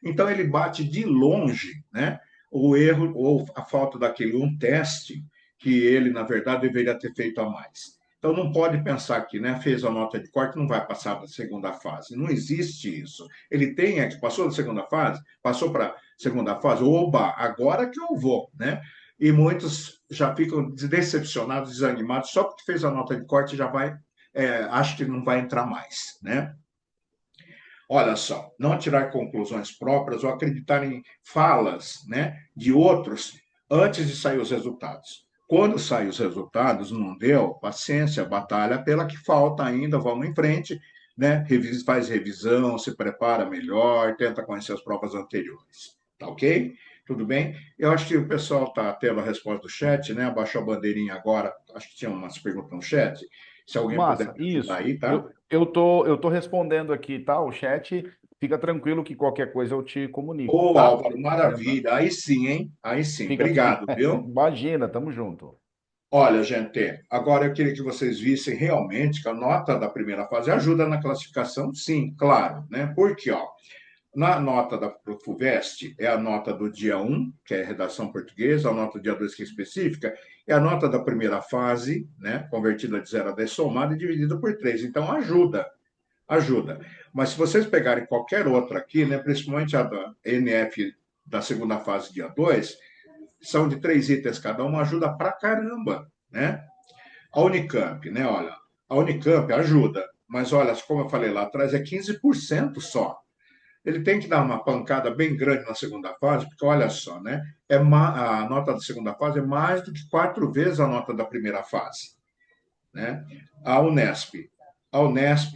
Então, ele bate de longe, né, o erro ou a falta daquele um teste que ele, na verdade, deveria ter feito a mais. Então, não pode pensar que, né, fez a nota de corte, não vai passar da segunda fase. Não existe isso. Ele tem, que passou da segunda fase, passou para a segunda fase, oba, agora que eu vou, né? E muitos já ficam decepcionados, desanimados, só porque fez a nota de corte já vai, acho que não vai entrar mais, né? Olha só, não tirar conclusões próprias ou acreditar em falas, né, de outros antes de sair os resultados. Quando saem os resultados, não deu, paciência, batalha pela que falta ainda, vamos em frente, né? Faz revisão, se prepara melhor, tenta conhecer as provas anteriores. Tá ok? Tudo bem? Eu acho que o pessoal está tendo a resposta do chat, né? Abaixou a bandeirinha agora, acho que tinha umas perguntas no chat. Se alguém Massa, puder me ajudar isso. aí, tá? Eu tô respondendo aqui, tá? O chat, fica tranquilo que qualquer coisa eu te comunico, Ô, tá? Álvaro, maravilha. Aí sim, hein? Aí sim. Fica, Obrigado, viu? imagina, tamo junto. Olha, gente, agora eu queria que vocês vissem realmente que a nota da primeira fase ajuda na classificação, sim, claro, né? Porque, ó, na nota da FUVEST é a nota do dia 1, que é redação portuguesa, a nota do dia 2, que é específica, é a nota da primeira fase, né? Convertida de 0 a 10, somada e dividida por 3. Então, ajuda. Mas se vocês pegarem qualquer outra aqui, né, principalmente a da NF da segunda fase, dia 2, são de 3 itens cada uma, ajuda pra caramba, né? A Unicamp, né, olha, a Unicamp ajuda, mas olha, como eu falei lá atrás, é 15% só. Ele tem que dar uma pancada bem grande na segunda fase, porque olha só, né? A nota da segunda fase é mais do que 4 vezes a nota da primeira fase, né? A Unesp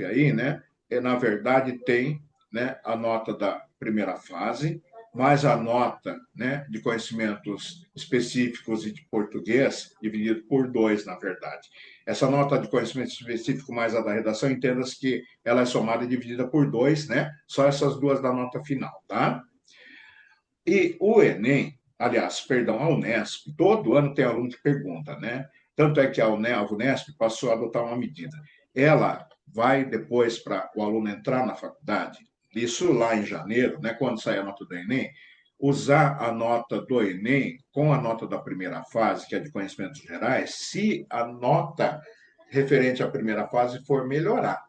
aí, né? Na verdade tem, né, a nota da primeira fase, mais a nota, né, de conhecimentos específicos e de português, dividido por 2, na verdade. Essa nota de conhecimento específico mais a da redação, entenda-se que ela é somada e dividida por 2, né? Só essas duas da nota final, tá? E o Enem, aliás, perdão, a Unesp, todo ano tem aluno que pergunta, né? Tanto é que a Unesp passou a adotar uma medida. Ela vai depois para o aluno entrar na faculdade, isso lá em janeiro, né, quando sair a nota do Enem, usar a nota do Enem com a nota da primeira fase, que é de conhecimentos gerais, se a nota referente à primeira fase for melhorar.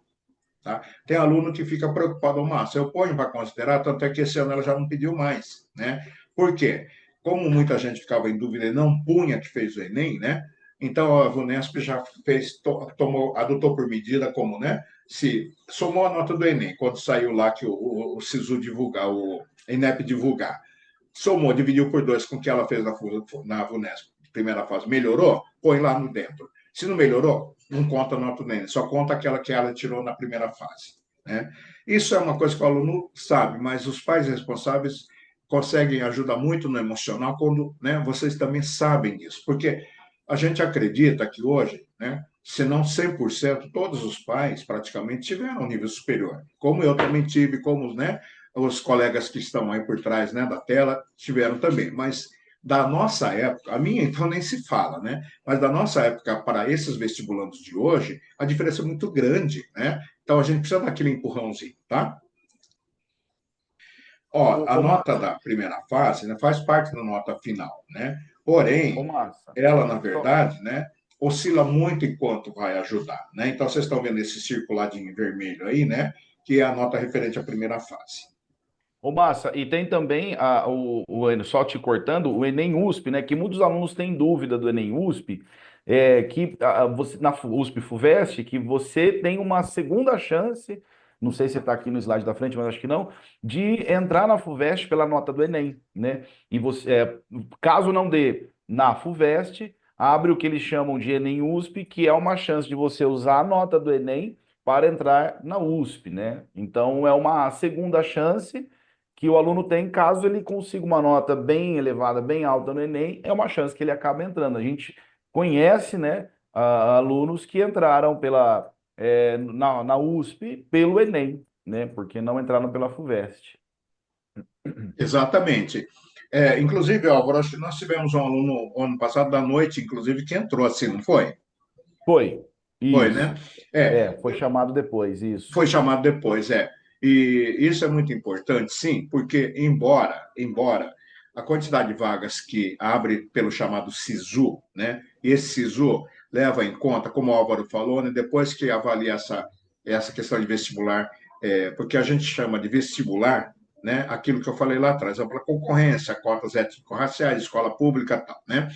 Tá? Tem aluno que fica preocupado, Márcio, eu ponho para considerar, tanto é que esse ano ela já não pediu mais, né? Por quê? Como muita gente ficava em dúvida e não punha que fez o Enem, né? Então a VUNESP já fez, adotou por medida como, né? Se somou a nota do Enem, quando saiu lá que o SISU divulgar, o INEP divulgar, somou, dividiu por 2 com o que ela fez na VUNESP. primeira fase, melhorou, põe lá no dentro. Se não melhorou, não conta a nota do Enem, só conta aquela que ela tirou na primeira fase, né? Isso é uma coisa que o aluno sabe, mas os pais responsáveis conseguem ajudar muito no emocional quando, né, vocês também sabem disso, porque a gente acredita que hoje, né, se não 100%, todos os pais praticamente tiveram um nível superior, como eu também tive, como, né, os colegas que estão aí por trás, né, da tela tiveram também, mas da nossa época, a minha então nem se fala, né, mas da nossa época para esses vestibulandos de hoje, a diferença é muito grande, né, então a gente precisa daquele empurrãozinho, tá? Ó, a Ô, nota Márcia, da primeira fase, né, faz parte da nota final, né? ô, Porém, Márcia, ela, na só- verdade, né, oscila muito enquanto vai ajudar, né? Então, vocês estão vendo esse circuladinho vermelho aí, né, que é a nota referente à primeira fase. Ô, Massa, e tem também só te cortando, o Enem USP, né? Que muitos alunos têm dúvida do Enem USP, que você, na USP FUVEST, que você tem uma segunda chance, não sei se está aqui no slide da frente, mas acho que não, de entrar na FUVEST pela nota do Enem, né? E você, caso não dê na FUVEST, abre o que eles chamam de Enem USP, que é uma chance de você usar a nota do Enem para entrar na USP, né? Então é uma segunda chance que o aluno tem, caso ele consiga uma nota bem elevada, bem alta no Enem, é uma chance que ele acaba entrando. A gente conhece, né, alunos que entraram na USP pelo Enem, né, porque não entraram pela FUVEST. Exatamente. Inclusive, Álvaro, acho que nós tivemos um aluno ano passado da noite, inclusive, que entrou assim, não foi? Foi, Foi, né? isso. É, Foi chamado depois, isso. foi chamado depois, é. E isso é muito importante, sim, porque embora a quantidade de vagas que abre pelo chamado SISU, né? Esse SISU leva em conta, como o Álvaro falou, né, depois que avalia essa questão de vestibular, porque a gente chama de vestibular, né? Aquilo que eu falei lá atrás, ampla concorrência, cotas étnico-raciais, escola pública, tal, né?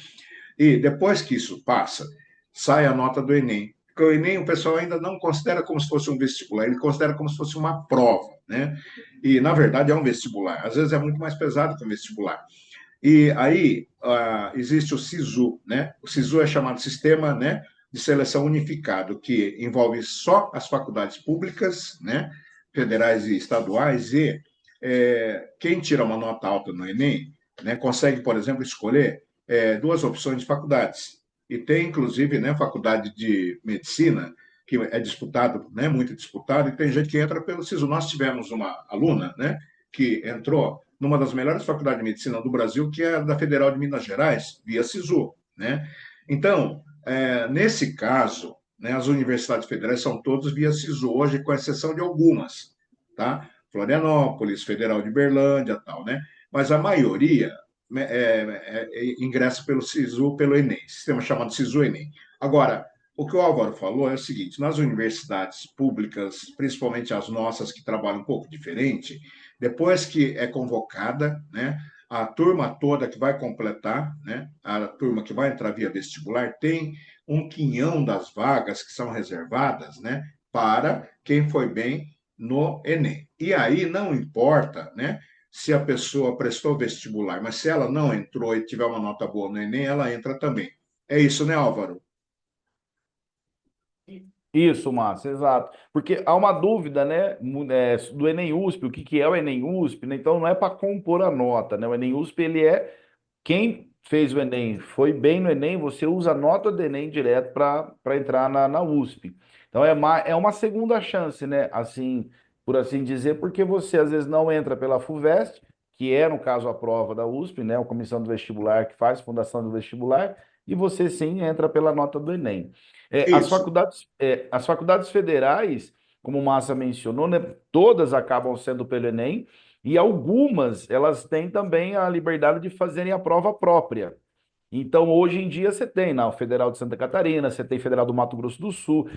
E depois que isso passa, sai a nota do Enem. Porque o Enem o pessoal ainda não considera como se fosse um vestibular, ele considera como se fosse uma prova, né? E, na verdade, é um vestibular. Às vezes é muito mais pesado que um vestibular. E aí existe o SISU, né? O SISU é chamado Sistema, né, de Seleção Unificado, que envolve só as faculdades públicas, né, federais e estaduais, e quem tira uma nota alta no Enem, né, consegue, por exemplo, escolher duas opções de faculdades. E tem, inclusive, né, faculdade de medicina, que é disputado, né, muito disputado, e tem gente que entra pelo SISU. Nós tivemos uma aluna, né, que entrou numa das melhores faculdades de medicina do Brasil, que é a da Federal de Minas Gerais, via SISU, né? Então, nesse caso, né, as universidades federais são todas via SISU hoje, com exceção de algumas, tá? Florianópolis, Federal de Berlândia, tal, né? Mas a maioria né, ingressa pelo SISU, pelo Enem, sistema chamado SISU-Enem. Agora, o que o Álvaro falou é o seguinte: nas universidades públicas, principalmente as nossas que trabalham um pouco diferente, depois que é convocada, né, a turma toda que vai completar, né, a turma que vai entrar via vestibular, tem um quinhão das vagas que são reservadas, né, para quem foi bem no Enem. E aí não importa, né, se a pessoa prestou vestibular, mas se ela não entrou e tiver uma nota boa no Enem, ela entra também. É isso, né, Álvaro? Isso, Márcio, exato. Porque há uma dúvida, né, do Enem USP, o que que é o Enem USP, né? Então não é para compor a nota, né? O Enem USP, ele é quem fez o Enem, foi bem no Enem, você usa a nota do Enem direto para entrar na USP. Então é uma segunda chance, né? Assim, por assim dizer, porque você às vezes não entra pela FUVEST, que é, no caso, a prova da USP, né? A comissão do vestibular que faz fundação do vestibular, e você sim entra pela nota do Enem. Isso. As faculdades federais, como o Massa mencionou, né? Todas acabam sendo pelo Enem. E algumas, elas têm também a liberdade de fazerem a prova própria. Então, hoje em dia, você tem na Federal de Santa Catarina, você tem Federal do Mato Grosso do Sul.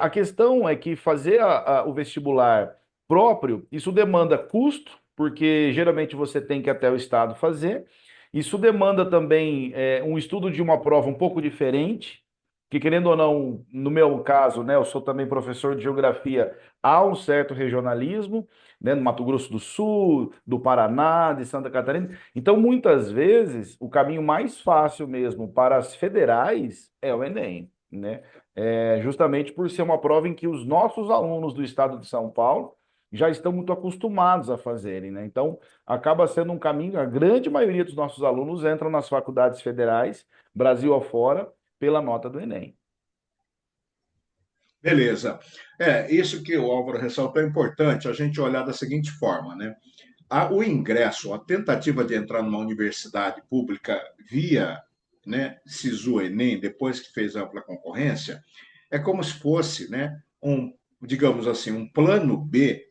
A questão é que fazer o vestibular próprio, isso demanda custo, porque geralmente você tem que ir até o estado fazer. Isso demanda também um estudo de uma prova um pouco diferente, que querendo ou não, no meu caso, né, eu sou também professor de geografia, há um certo regionalismo, né, no Mato Grosso do Sul, do Paraná, de Santa Catarina. Então, muitas vezes, o caminho mais fácil mesmo para as federais é o Enem, né? Justamente por ser uma prova em que os nossos alunos do estado de São Paulo já estão muito acostumados a fazerem, né? Então, acaba sendo um caminho, a grande maioria dos nossos alunos entram nas faculdades federais, Brasil afora, pela nota do Enem. Beleza. Isso que o Álvaro ressaltou é importante a gente olhar da seguinte forma, né? O ingresso, a tentativa de entrar numa universidade pública via, né, SISU Enem, depois que fez a ampla concorrência, é como se fosse, né, digamos assim, um plano B,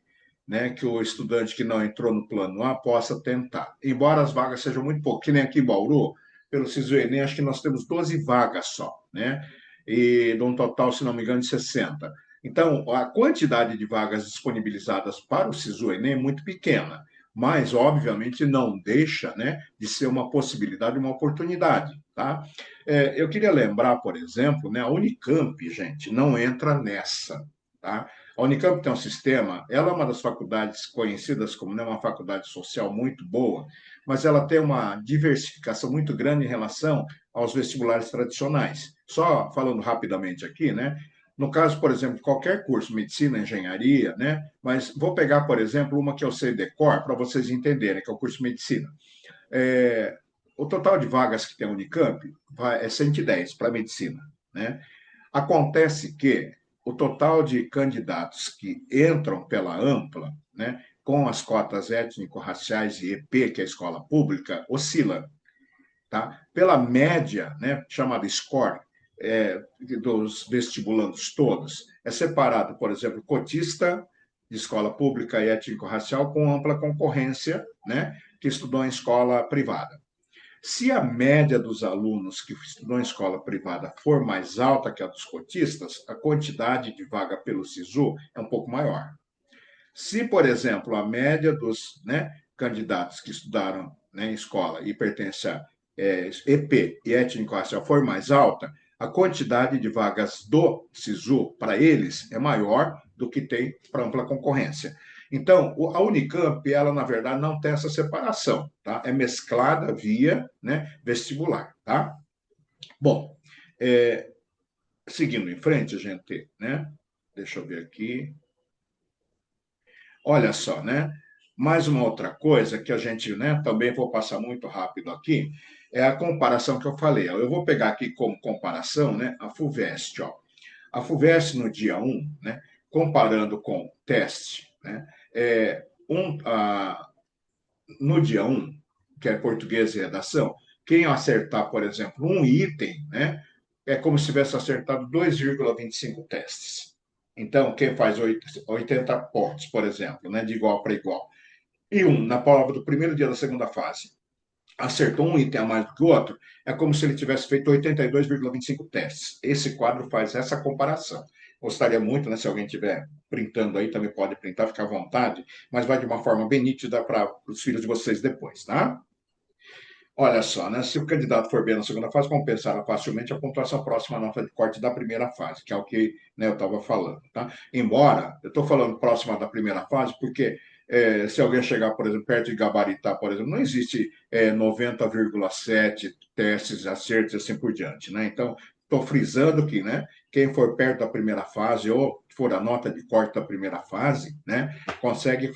né, que o estudante que não entrou no plano A possa tentar. Embora as vagas sejam muito poucas, que nem aqui em Bauru, pelo SISU Enem, acho que nós temos 12 vagas só, né? E de um total, se não me engano, de 60. Então, a quantidade de vagas disponibilizadas para o SISU Enem é muito pequena, mas, obviamente, não deixa, né, de ser uma possibilidade, uma oportunidade, tá? Eu queria lembrar, por exemplo, né, a Unicamp, gente, não entra nessa, tá? A Unicamp tem um sistema, ela é uma das faculdades conhecidas como, né, uma faculdade social muito boa, mas ela tem uma diversificação muito grande em relação aos vestibulares tradicionais. Só falando rapidamente aqui, né? No caso, por exemplo, qualquer curso, medicina, engenharia, né? Mas vou pegar, por exemplo, uma que eu sei de cor, para vocês entenderem, que é o curso de medicina. É, o total de vagas que tem a Unicamp é 110 para medicina, né? Acontece que o total de candidatos que entram pela ampla, né, com as cotas étnico-raciais e EP, que é a escola pública, oscila. Tá? Pela média, né, chamada score, dos vestibulandos todos, é separado, por exemplo, cotista de escola pública e étnico-racial com ampla concorrência, né, que estudou em escola privada. Se a média dos alunos que estudam em escola privada for mais alta que a dos cotistas, a quantidade de vaga pelo SISU é um pouco maior. Se, por exemplo, a média dos, né, candidatos que estudaram, né, em escola e pertencem a EP e étnico-racial for mais alta, a quantidade de vagas do SISU para eles é maior do que tem para ampla concorrência. Então, a Unicamp, ela, na verdade, não tem essa separação, tá? É mesclada via, né, vestibular, tá? Bom, seguindo em frente, gente, né? Deixa eu ver aqui. Olha só, né? Mais uma outra coisa que a gente, né, também vou passar muito rápido aqui, é a comparação que eu falei. Eu vou pegar aqui como comparação, né, a FUVEST, ó. A FUVEST no dia 1, né, comparando com teste, né, no dia 1, que é português e redação, quem acertar, por exemplo, um item, né, é como se tivesse acertado 2,25 testes. Então, quem faz 80 pontos, por exemplo, né, de igual para igual, e na prova do primeiro dia da segunda fase, acertou um item a mais do que o outro, é como se ele tivesse feito 82,25 testes. Esse quadro faz essa comparação. Gostaria muito, né, se alguém estiver printando aí, também pode printar, fica à vontade, mas vai de uma forma bem nítida para os filhos de vocês depois, tá? Olha só, né? Se o candidato for bem na segunda fase, compensará facilmente a pontuação próxima à nota de corte da primeira fase, que é o que, né, eu estava falando, tá? Embora, eu estou falando próxima da primeira fase, porque se alguém chegar, por exemplo, perto de gabaritar, por exemplo, não existe 90,7 testes, acertos e assim por diante, né? Então, estou frisando que, né, quem for perto da primeira fase ou for a nota de corte da primeira fase, né, consegue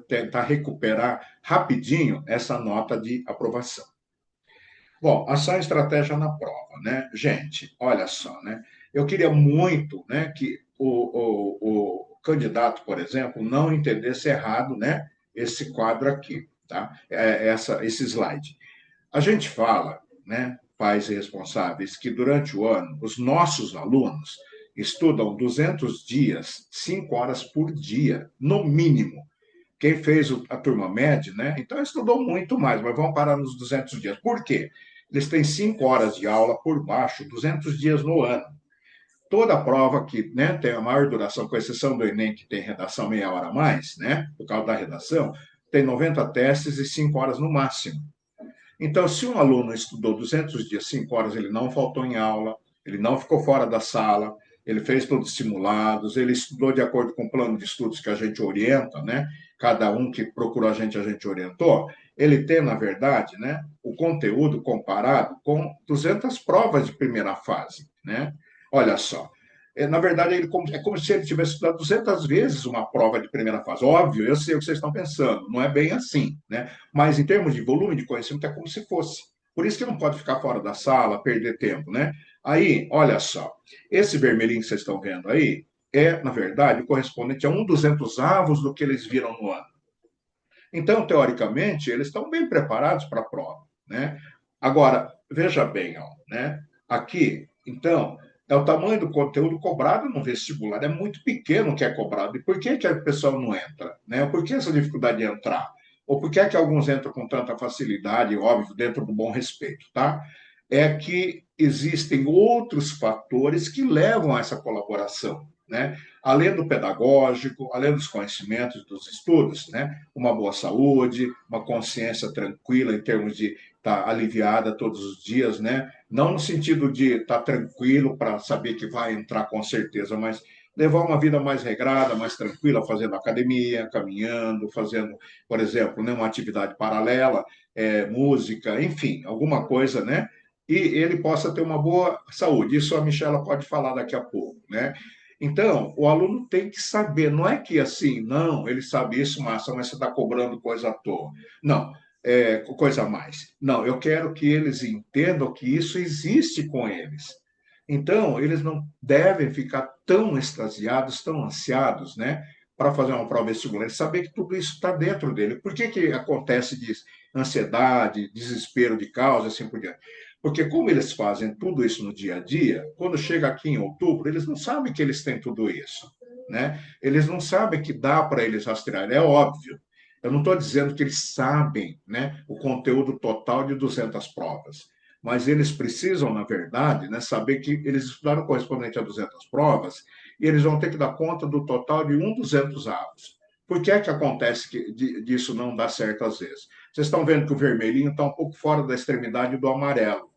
tentar recuperar rapidinho essa nota de aprovação. Bom, ação e estratégia na prova, né? Gente, olha só, né? Eu queria muito, né, que o candidato, por exemplo, não entendesse errado, né, esse quadro aqui, tá? Esse slide. A gente fala, né, pais e responsáveis, que durante o ano os nossos alunos estudam 200 dias, 5 horas por dia, no mínimo. Quem fez a turma média, né? Então estudou muito mais, mas vamos parar nos 200 dias. Por quê? Eles têm 5 horas de aula por baixo, 200 dias no ano. Toda a prova que, né, tem a maior duração, com exceção do Enem, que tem redação meia hora a mais, né, por causa da redação, tem 90 testes e 5 horas no máximo. Então, se um aluno estudou 200 dias, 5 horas, ele não faltou em aula, Ele não ficou fora da sala, ele fez todos os simulados, ele estudou de acordo com o plano de estudos que a gente orienta, né? Cada um que procurou a gente orientou. Ele tem, na verdade, né, o conteúdo comparado com 200 provas de primeira fase, né? Olha só. Na verdade, é como se ele tivesse estudado 200 vezes uma prova de primeira fase. Óbvio, eu sei o que vocês estão pensando, não é bem assim, né? Mas em termos de volume de conhecimento, é como se fosse. Por isso que não pode ficar fora da sala, perder tempo, né? Aí, olha só, esse vermelhinho que vocês estão vendo aí é, na verdade, correspondente a 1/200 do que eles viram no ano. Então, teoricamente, eles estão bem preparados para a prova, né? Agora, veja bem, ó, né? Aqui, então, é o tamanho do conteúdo cobrado no vestibular, é muito pequeno o que é cobrado. E por que que a pessoa não entra, né? Por que essa dificuldade de entrar? Ou por que é que alguns entram com tanta facilidade, óbvio, dentro do bom respeito, tá? É que existem outros fatores que levam a essa colaboração, né? Além do pedagógico, além dos conhecimentos, dos estudos, né? Uma boa saúde, uma consciência tranquila em termos de estar aliviada todos os dias, né? Não no sentido de estar tranquilo para saber que vai entrar com certeza, mas levar uma vida mais regrada, mais tranquila, fazendo academia, caminhando, fazendo, por exemplo, né, uma atividade paralela, música, enfim, alguma coisa, né? E ele possa ter uma boa saúde. Isso a Michela pode falar daqui a pouco, né? Então, o aluno tem que saber, não é que assim, não, ele sabe isso, Márcia, mas você está cobrando coisa à toa. Não, coisa a mais. Não, eu quero que eles entendam que isso existe com eles. Então, eles não devem ficar tão extasiados, tão ansiados, né, para fazer uma prova vestibular. Eles saber que tudo isso está dentro dele. Por que que acontece de ansiedade, desespero de causa, assim por diante? Porque como eles fazem tudo isso no dia a dia, quando chega aqui em outubro, eles não sabem que eles têm tudo isso, né? Eles não sabem que dá para eles rastrear, é óbvio. Eu não estou dizendo que eles sabem, né, o conteúdo total de 200 provas, mas eles precisam, na verdade, né, saber que eles estudaram correspondente a 200 provas e eles vão ter que dar conta do total de 1/200. Por que é que acontece que disso não dá certo às vezes? Vocês estão vendo que o vermelhinho está um pouco fora da extremidade do amarelo,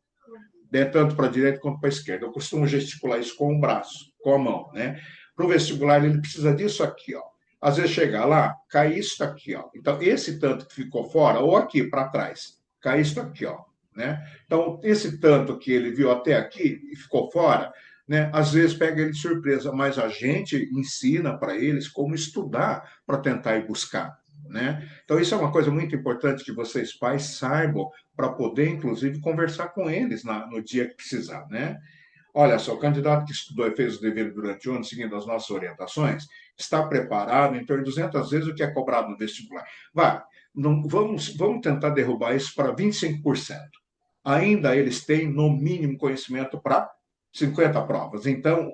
né, tanto para a direita quanto para a esquerda. Eu costumo gesticular isso com o braço, com a mão, né? Para o vestibular, ele precisa disso aqui, ó. Às vezes chegar lá, cai isso aqui, ó. Então, esse tanto que ficou fora, ou aqui para trás, cai isso aqui, ó, né? Então, esse tanto que ele viu até aqui e ficou fora, né? Às vezes pega ele de surpresa, mas a gente ensina para eles como estudar para tentar ir buscar, né? Então, isso é uma coisa muito importante que vocês, pais, saibam para poder, inclusive, conversar com eles no dia que precisar, né? Olha só, o candidato que estudou e fez o dever durante o ano, seguindo as nossas orientações, está preparado em torno de 200 vezes o que é cobrado no vestibular. Vamos tentar derrubar isso para 25%. Ainda eles têm, no mínimo, conhecimento para 50 provas. Então,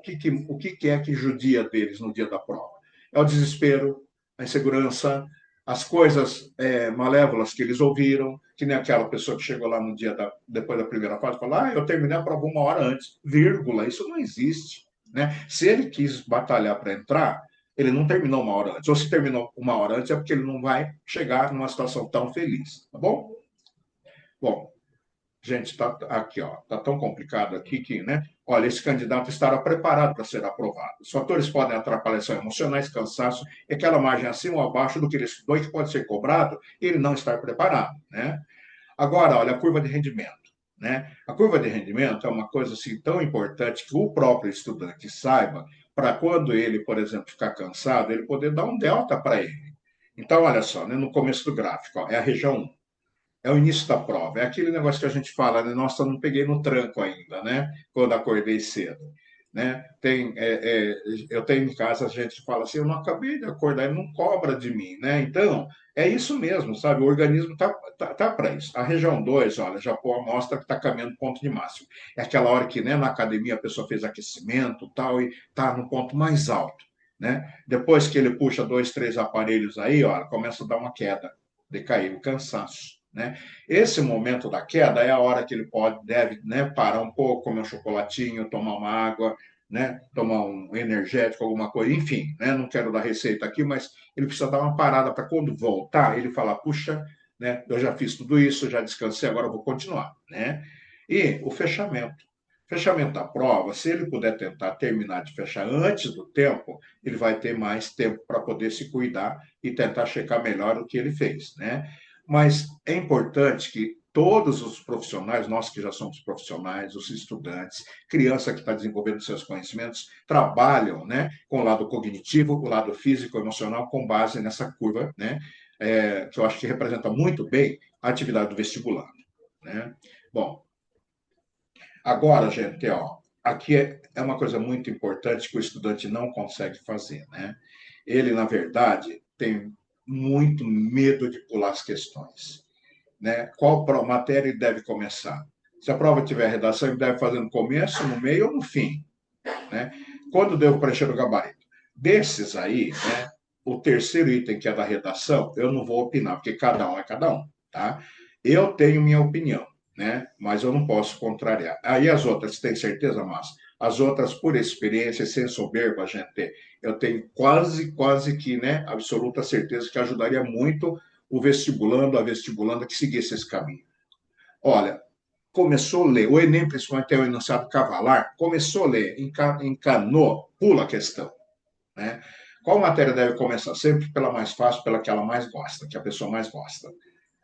o que é que judia deles no dia da prova? É o desespero, a insegurança, as coisas malévolas que eles ouviram, que nem aquela pessoa que chegou lá no dia depois da primeira fase e falou: eu terminei a prova 1 hora antes, vírgula, isso não existe, né? Se ele quis batalhar para entrar, ele não terminou 1 hora antes, ou se terminou 1 hora antes é porque ele não vai chegar numa situação tão feliz, tá bom? Bom, gente, está aqui, ó, está tão complicado aqui que, né? Olha, esse candidato estará preparado para ser aprovado. Os fatores podem atrapalhar emocionais, cansaço, e aquela margem acima ou abaixo do que ele estudou e que pode ser cobrado, e ele não estar preparado, né? Agora, olha, a curva de rendimento, né? A curva de rendimento é uma coisa assim tão importante que o próprio estudante saiba para quando ele, por exemplo, ficar cansado, ele poder dar um delta para ele. Então, olha só, né, no começo do gráfico, ó, é a região 1. É o início da prova. É aquele negócio que a gente fala, né? Nossa, eu não peguei no tranco ainda, né? Quando acordei cedo, né? Eu tenho em casa, a gente fala assim, eu não acabei de acordar, ele não cobra de mim, né? Então, é isso mesmo, sabe? O organismo tá para isso. A região 2, olha, já mostra que está caminhando ponto de máximo. É aquela hora que, né, na academia a pessoa fez aquecimento tal, e está no ponto mais alto, né? Depois que ele puxa 2, 3 aparelhos aí, olha, começa a dar uma queda, decair o cansaço, né? Esse momento da queda é a hora que ele deve, né, parar um pouco, comer um chocolatinho, tomar uma água, né, tomar um energético, alguma coisa, enfim, né, não quero dar receita aqui, mas ele precisa dar uma parada para quando voltar, ele falar, puxa, né, eu já fiz tudo isso, já descansei, agora eu vou continuar, né? E o fechamento. Fechamento da prova, se ele puder tentar terminar de fechar antes do tempo, ele vai ter mais tempo para poder se cuidar e tentar checar melhor o que ele fez, né? Mas é importante que todos os profissionais, nós que já somos profissionais, os estudantes, criança que está desenvolvendo seus conhecimentos, trabalham, né, com o lado cognitivo, o lado físico, emocional, com base nessa curva, né, que eu acho que representa muito bem a atividade do vestibulando, né? Bom, agora, gente, ó, aqui é uma coisa muito importante que o estudante não consegue fazer, né? Ele, na verdade, tem muito medo de pular as questões, né? Qual matéria ele deve começar? Se a prova tiver redação, ele deve fazer no começo, no meio ou no fim, né? Quando devo preencher o gabarito? Desses aí, né, o terceiro item, que é da redação, eu não vou opinar, porque cada um é cada um, tá? Eu tenho minha opinião, né? Mas eu não posso contrariar. Aí as outras, tem certeza, Márcio? As outras, por experiência, sem soberba, gente, eu tenho quase que, né, absoluta certeza que ajudaria muito o vestibulando, a vestibulanda que seguisse esse caminho. Olha, começou a ler, o Enem, principalmente, tem o enunciado cavalar, começou a ler, encanou, pula a questão, né? Qual matéria deve começar? Sempre pela mais fácil, pela que ela mais gosta, que a pessoa mais gosta,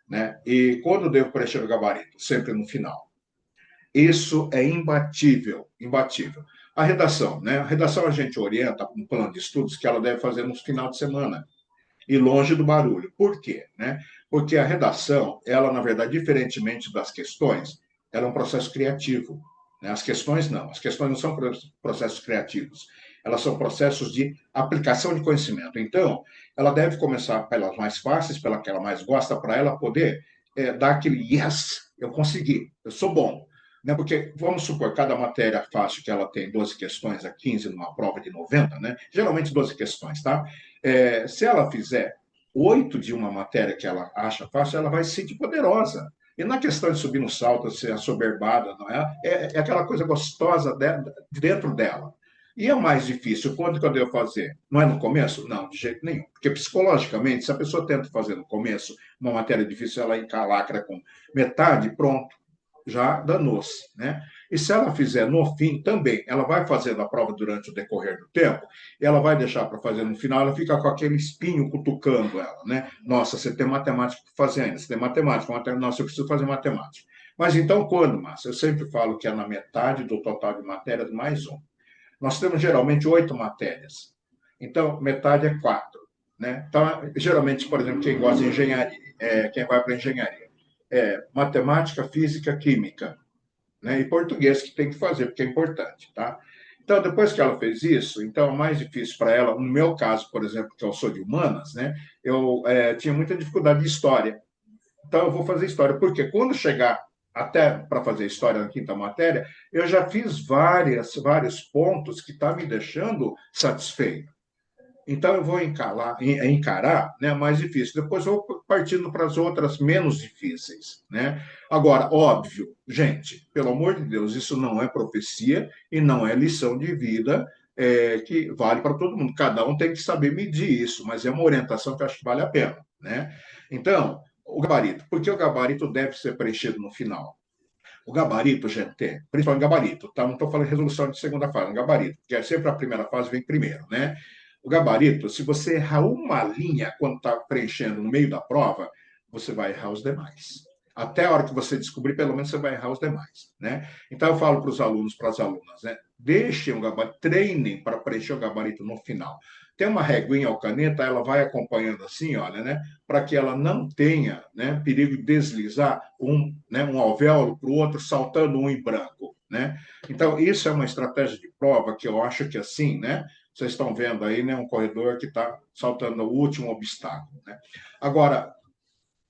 né? E quando devo preencher o gabarito? Sempre no final. Isso é imbatível, imbatível. A redação, né? A redação a gente orienta um plano de estudos que ela deve fazer no final de semana e longe do barulho. Por quê? Né? Porque a redação, ela, na verdade, diferentemente das questões, ela é um processo criativo. Né? As questões não são processos criativos, elas são processos de aplicação de conhecimento. Então, ela deve começar pelas mais fáceis, pela que ela mais gosta, para ela poder dar aquele yes, eu consegui, eu sou bom. Né? Porque, vamos supor, cada matéria fácil que ela tem 12 questões a 15 numa prova de 90, né? Geralmente 12 questões, tá? Se ela fizer 8 de uma matéria que ela acha fácil, ela vai se sentir poderosa. E na questão de subir no salto, ser assoberbada, não é? É aquela coisa gostosa dentro dela. E é mais difícil, quando que eu devo fazer? Não é no começo? Não, de jeito nenhum. Porque psicologicamente, se a pessoa tenta fazer no começo uma matéria difícil, ela encalacra com metade, pronto, já danou-se, né? E se ela fizer no fim também, ela vai fazer a prova durante o decorrer do tempo, e ela vai deixar para fazer no final, ela fica com aquele espinho cutucando ela, né? Nossa, você tem matemática para fazer ainda, você tem matemática, nossa, eu preciso fazer matemática. Mas então quando, Márcia? Eu sempre falo que é na metade do total de matérias mais um. Nós temos geralmente 8 matérias, então metade é 4, né? Então, geralmente, por exemplo, quem gosta de engenharia, quem vai para engenharia, matemática, física, química, né? E português que tem que fazer, porque é importante, tá? Então, depois que ela fez isso, então é mais difícil para ela, no meu caso, por exemplo, que eu sou de humanas, né? Eu tinha muita dificuldade de história. Então, eu vou fazer história, porque quando chegar até para fazer história na quinta matéria, eu já fiz vários pontos que tá me deixando satisfeito. Então, eu vou encarar, né, mais difícil. Depois, eu vou partindo para as outras menos difíceis. Né? Agora, óbvio, gente, pelo amor de Deus, isso não é profecia e não é lição de vida que vale para todo mundo. Cada um tem que saber medir isso, mas é uma orientação que eu acho que vale a pena. Né? Então, o gabarito. Por que o gabarito deve ser preenchido no final? O gabarito, gente, principalmente gabarito, tá? Não estou falando de resolução de segunda fase, gabarito, que é sempre a primeira fase vem primeiro, né? O gabarito, se você errar uma linha quando está preenchendo no meio da prova, você vai errar os demais. Até a hora que você descobrir, pelo menos você vai errar os demais, né? Então eu falo para os alunos, para as alunas, né? Deixem o gabarito, treinem para preencher o gabarito no final. Tem uma reguinha ou caneta, ela vai acompanhando assim, olha, né? Para que ela não tenha, né, perigo de deslizar um alvéolo para o outro, saltando um em branco, né? Então, isso é uma estratégia de prova que eu acho que assim, né? Vocês estão vendo aí, né, um corredor que está saltando o último obstáculo, né? Agora,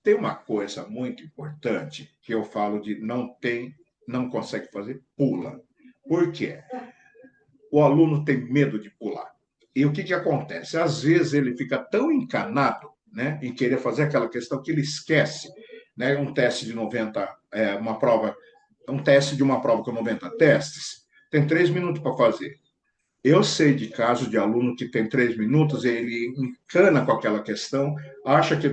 tem uma coisa muito importante que eu falo de não consegue fazer, pula. Por quê? O aluno tem medo de pular. E o que acontece? Às vezes ele fica tão encanado, né, em querer fazer aquela questão que ele esquece, né, um teste de 90, um teste de uma prova com 90 testes, tem 3 minutos para fazer. Eu sei de caso de aluno que tem 3 minutos, ele encana com aquela questão, acha que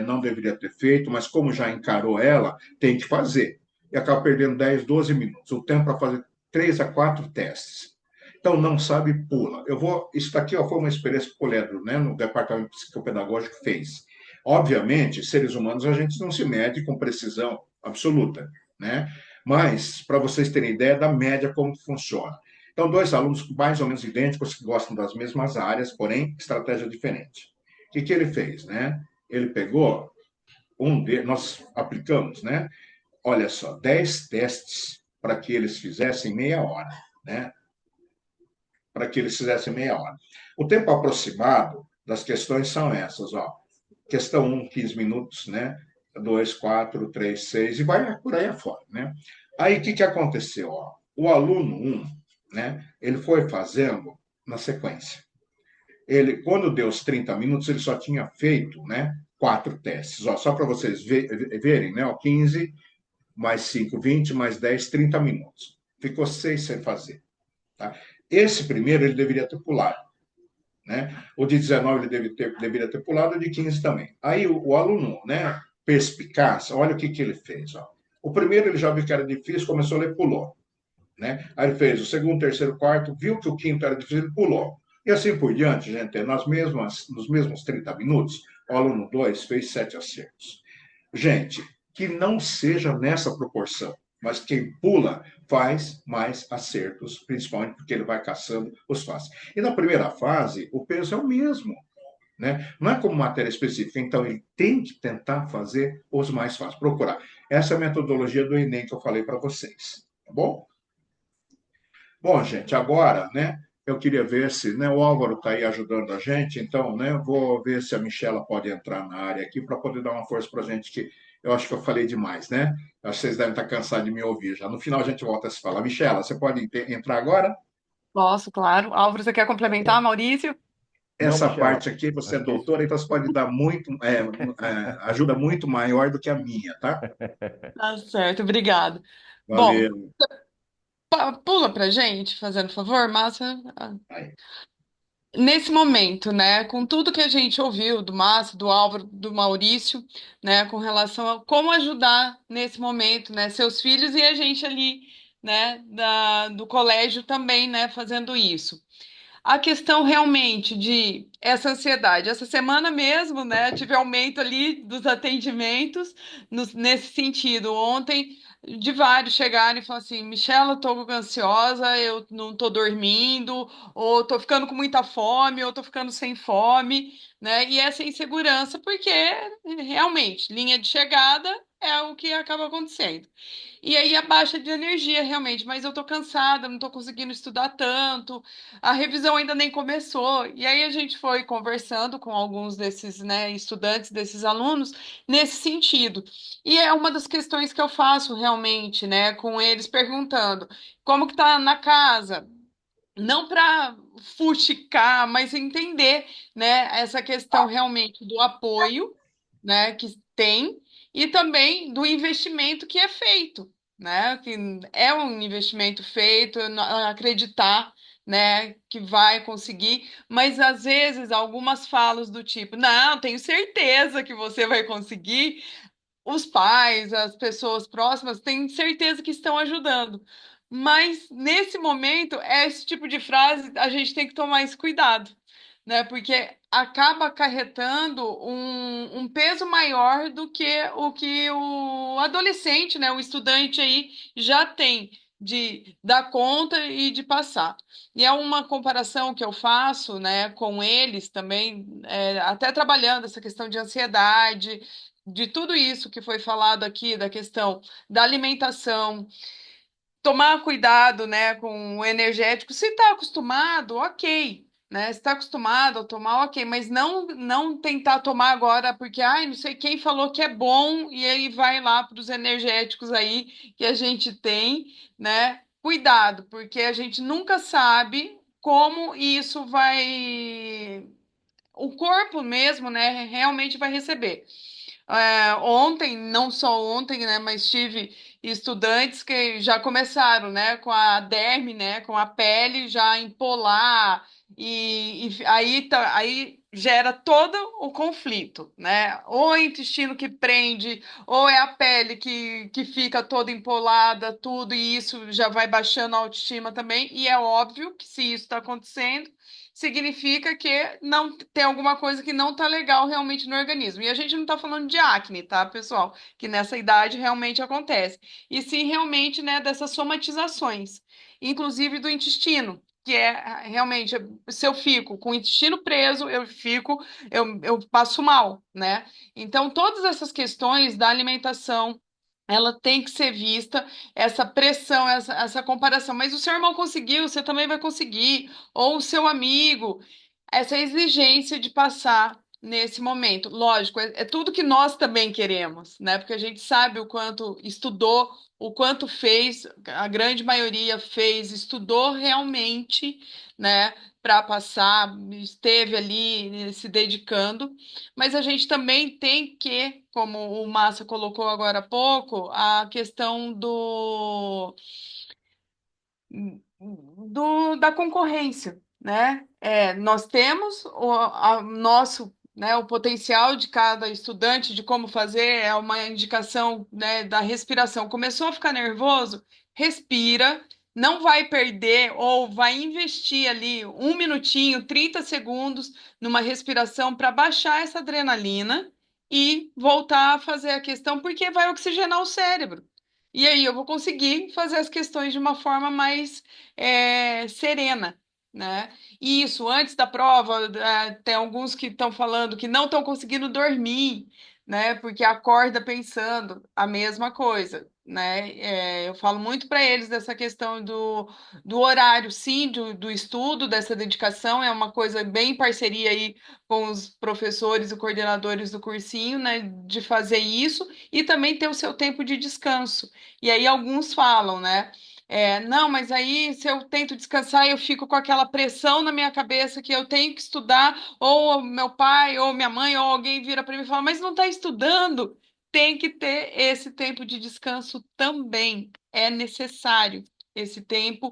não deveria ter feito, mas como já encarou ela, tem que fazer. e acaba perdendo 10, 12 minutos. O tempo para fazer 3 a 4 testes. Então, não sabe, pula. Isso daqui ó, foi uma experiência que o Leandro, né, no departamento psicopedagógico, fez. Obviamente, seres humanos, a gente não se mede com precisão absoluta, né? Mas, para vocês terem ideia da média, como funciona. Então, dois alunos mais ou menos idênticos, que gostam das mesmas áreas, porém, estratégia diferente. O que ele fez, né? Ele pegou nós aplicamos, né? Olha só, 10 testes para que eles fizessem meia hora, né? Para que eles fizessem meia hora. O tempo aproximado das questões são essas, ó. Questão 1, 15 minutos, né? 2, 4, 3, 6, e vai por aí afora, né? Aí, o que aconteceu? Ó? O aluno 1, né? Ele foi fazendo na sequência. Quando deu os 30 minutos, ele só tinha feito, né? 4 testes. Ó, só para vocês verem, né? Ó, 15, mais 5, 20, mais 10, 30 minutos. Ficou 6 sem fazer. Tá? Esse primeiro ele deveria ter pulado. Né? O de 19 ele deveria ter pulado, o de 15 também. Aí o aluno, né, perspicaz, olha o que ele fez. Ó. O primeiro ele já viu que era difícil, começou a ler, pulou. Né? Aí ele fez o segundo, terceiro, quarto, viu que o quinto era difícil, ele pulou. E assim por diante, gente, nos mesmos 30 minutos, o aluno 2 fez 7 acertos. Gente, que não seja nessa proporção, mas quem pula faz mais acertos, principalmente porque ele vai caçando os fáceis. E na primeira fase, o peso é o mesmo. Né? Não é como matéria específica, então ele tem que tentar fazer os mais fáceis, procurar. Essa é a metodologia do Enem que eu falei para vocês, tá bom? Bom, gente, agora, né, eu queria ver se, né, o Álvaro está aí ajudando a gente, então, né, vou ver se a Michela pode entrar na área aqui para poder dar uma força para a gente, que eu acho que eu falei demais, né? Acho que vocês devem estar cansados de me ouvir já. No final a gente volta a se falar. Michela, você pode entrar agora? Posso, claro. Álvaro, você quer complementar, Maurício? Não, Essa Michela. parte aqui, você é Acho que doutora, então você pode dar ajuda muito maior do que a minha, tá? Tá certo, obrigado. Bom, Valeu. pula pra gente, fazendo favor, Márcia. Aí. Nesse momento, né, com tudo que a gente ouviu do Márcio, do Álvaro, do Maurício, né, com relação a como ajudar nesse momento, né, seus filhos e a gente ali, né, do colégio também, né, fazendo isso. A questão realmente de essa ansiedade. Essa semana mesmo, né, tive aumento ali dos atendimentos nesse sentido. Ontem, de vários chegaram e falaram assim: Michela, eu tô ansiosa, eu não tô dormindo, ou tô ficando com muita fome, ou tô ficando sem fome, né? E essa insegurança, porque realmente, linha de chegada é o que acaba acontecendo. E aí a baixa de energia, realmente, mas eu tô cansada, não tô conseguindo estudar tanto, a revisão ainda nem começou. E aí a gente foi conversando com alguns desses, né, estudantes, desses alunos, nesse sentido. E é uma das questões que eu faço realmente, né, com eles perguntando como que tá na casa, não para fuxicar, mas entender, né, essa questão realmente do apoio, né, que tem e também do investimento que é feito, né, que é um investimento feito, acreditar, né, que vai conseguir, mas às vezes algumas falas do tipo, não, tenho certeza que você vai conseguir, os pais, as pessoas próximas, têm certeza que estão ajudando. Mas nesse momento, esse tipo de frase a gente tem que tomar esse cuidado, né? Porque acaba acarretando um peso maior do que o adolescente, né? O estudante aí já tem de dar conta e de passar. E é uma comparação que eu faço, né, com eles também, até trabalhando essa questão de ansiedade, de tudo isso que foi falado aqui, da questão da alimentação, tomar cuidado, né, com o energético. Se está acostumado, ok, né? Se está acostumado a tomar, ok, mas não tentar tomar agora porque, ai, não sei quem falou que é bom e aí vai lá para os energéticos aí que a gente tem, né? Cuidado, porque a gente nunca sabe como isso vai, o corpo mesmo, né, realmente vai receber. Ontem, não só ontem, né, mas tive estudantes que já começaram, né, com a derme, né, com a pele já empolar, Aí gera todo o conflito, né? Ou é o intestino que prende, ou é a pele que fica toda empolada, tudo, e isso já vai baixando a autoestima também. E é óbvio que se isso está acontecendo, significa que não tem alguma coisa que não está legal realmente no organismo. E a gente não está falando de acne, tá, pessoal? Que nessa idade realmente acontece. E sim, realmente, né, dessas somatizações, inclusive do intestino. Que é realmente, se eu fico com o intestino preso, eu passo mal, né? Então, todas essas questões da alimentação, ela tem que ser vista, essa pressão, essa comparação. Mas o seu irmão conseguiu, você também vai conseguir, ou o seu amigo, essa exigência de passar nesse momento. Lógico, é tudo que nós também queremos, né? Porque a gente sabe o quanto estudou, o quanto fez, a grande maioria fez, estudou realmente, né? Para passar, esteve ali se dedicando, mas a gente também tem que, como o Massa colocou agora há pouco, a questão da concorrência, né? Nós temos nosso, né, o potencial de cada estudante de como fazer, é uma indicação, né, da respiração. Começou a ficar nervoso? Respira, não vai perder ou vai investir ali 1 minutinho, 30 segundos numa respiração para baixar essa adrenalina e voltar a fazer a questão, porque vai oxigenar o cérebro. E aí eu vou conseguir fazer as questões de uma forma mais serena, né? E isso, antes da prova, tem alguns que estão falando que não estão conseguindo dormir, né? Porque acorda pensando a mesma coisa, né? Eu falo muito para eles dessa questão do horário, sim, do estudo, dessa dedicação, é uma coisa bem em parceria aí com os professores e coordenadores do cursinho, né? De fazer isso e também ter o seu tempo de descanso. E aí alguns falam, né? Não, mas aí se eu tento descansar, eu fico com aquela pressão na minha cabeça que eu tenho que estudar, ou meu pai, ou minha mãe, ou alguém vira para mim e fala, mas não está estudando? Tem que ter esse tempo de descanso também. É necessário esse tempo,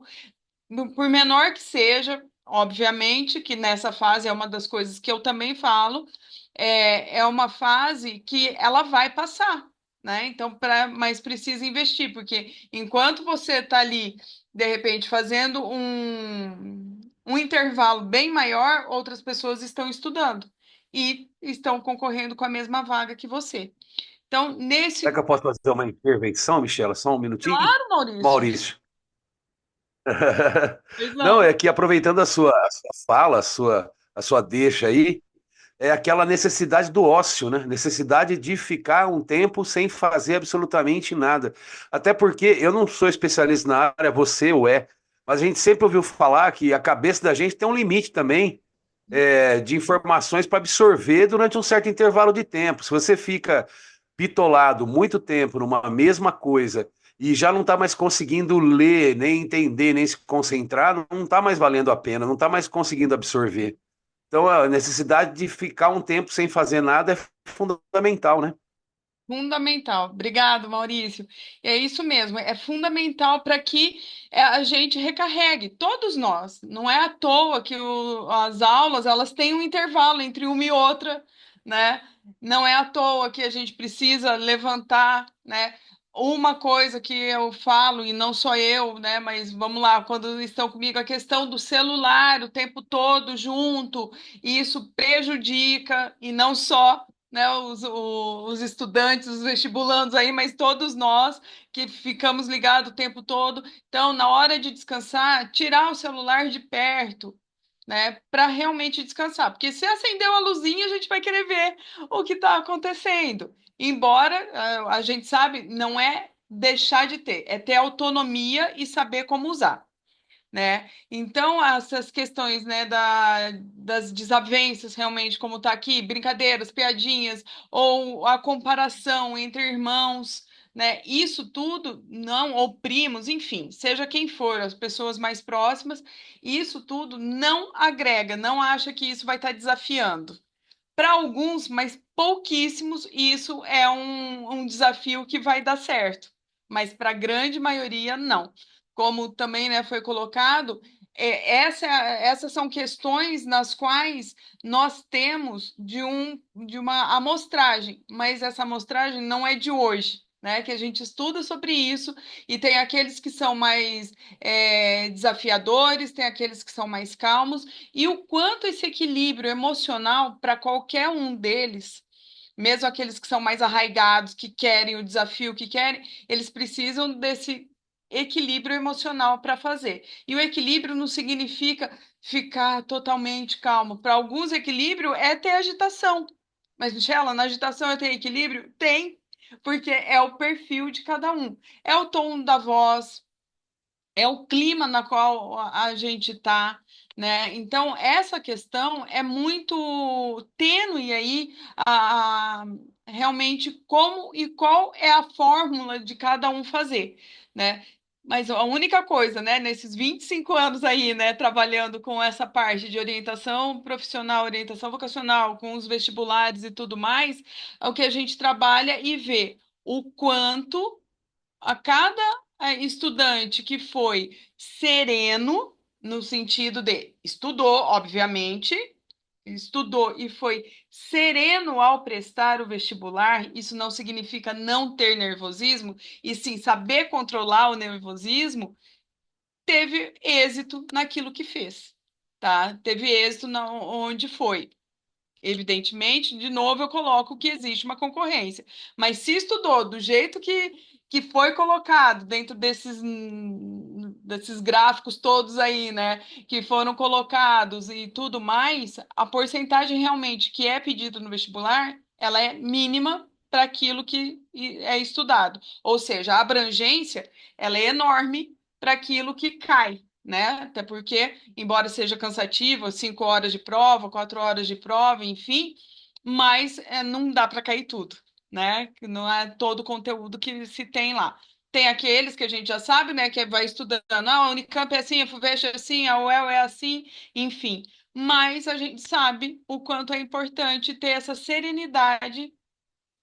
por menor que seja, obviamente, que nessa fase é uma das coisas que eu também falo, é uma fase que ela vai passar, né? Então, mas precisa investir, porque enquanto você está ali, de repente, fazendo um intervalo bem maior, outras pessoas estão estudando e estão concorrendo com a mesma vaga que você. Então, Será que eu posso fazer uma intervenção, Michela? Só um minutinho? Claro, Maurício. Maurício. Pois Não, não. é que aproveitando a sua fala, a sua deixa aí, é aquela necessidade do ócio, né? Necessidade de ficar um tempo sem fazer absolutamente nada. Até porque eu não sou especialista na área, você o é, mas a gente sempre ouviu falar que a cabeça da gente tem um limite também, de informações para absorver durante um certo intervalo de tempo. Se você fica bitolado muito tempo numa mesma coisa e já não está mais conseguindo ler, nem entender, nem se concentrar, não está mais valendo a pena, não está mais conseguindo absorver. Então, a necessidade de ficar um tempo sem fazer nada é fundamental, né? Fundamental. Obrigado, Maurício. É isso mesmo, é fundamental para que a gente recarregue, todos nós. Não é à toa que as aulas elas têm um intervalo entre uma e outra, né? Não é à toa que a gente precisa levantar, né? Uma coisa que eu falo, e não só eu, né? Mas vamos lá, quando estão comigo, a questão do celular o tempo todo junto, isso prejudica, e não só, né, os estudantes, os vestibulandos aí, mas todos nós que ficamos ligados o tempo todo. Então, na hora de descansar, tirar o celular de perto, né, para realmente descansar. Porque se acendeu a luzinha, a gente vai querer ver o que está acontecendo. Embora a gente sabe, não é deixar de ter, é ter autonomia e saber como usar, né? Então, essas questões, né, das desavenças, realmente, como está aqui, brincadeiras, piadinhas, ou a comparação entre irmãos, né? Isso tudo não, ou primos, enfim, seja quem for, as pessoas mais próximas, isso tudo não agrega, não acha que isso vai estar desafiando. Para alguns, mas pouquíssimos, isso é um desafio que vai dar certo, mas para a grande maioria, não. Como também, né, foi colocado, essas são questões nas quais nós temos de uma amostragem, mas essa amostragem não é de hoje, né? Que a gente estuda sobre isso e tem aqueles que são mais desafiadores, tem aqueles que são mais calmos, e o quanto esse equilíbrio emocional para qualquer um deles, mesmo aqueles que são mais arraigados, que querem o desafio, que querem, eles precisam desse equilíbrio emocional para fazer. E o equilíbrio não significa ficar totalmente calmo. Para alguns, equilíbrio é ter agitação. Mas, Michela, na agitação eu tenho equilíbrio? Tem, porque é o perfil de cada um. É o tom da voz, é o clima na qual a gente está, né? Então, essa questão é muito tênue aí, realmente como e qual é a fórmula de cada um fazer, né? Mas a única coisa, né, nesses 25 anos aí, né, trabalhando com essa parte de orientação profissional, orientação vocacional, com os vestibulares e tudo mais, é o que a gente trabalha e vê o quanto a cada estudante que foi sereno, no sentido de estudou, obviamente, estudou e foi sereno ao prestar o vestibular, isso não significa não ter nervosismo, e sim saber controlar o nervosismo, teve êxito naquilo que fez, tá? Teve êxito onde foi. Evidentemente, de novo, eu coloco que existe uma concorrência. Mas se estudou do jeito que foi colocado dentro desses gráficos todos aí, né? Que foram colocados e tudo mais, a porcentagem realmente que é pedida no vestibular, ela é mínima para aquilo que é estudado. Ou seja, a abrangência, ela é enorme para aquilo que cai, né? Até porque, embora seja cansativo, 5 horas de prova, 4 horas de prova, enfim, mas não dá para cair tudo, né? Não é todo o conteúdo que se tem lá. Tem aqueles que a gente já sabe, né? Que vai estudando, a Unicamp é assim, a FUVEST é assim, a UEL é assim, enfim. Mas a gente sabe o quanto é importante ter essa serenidade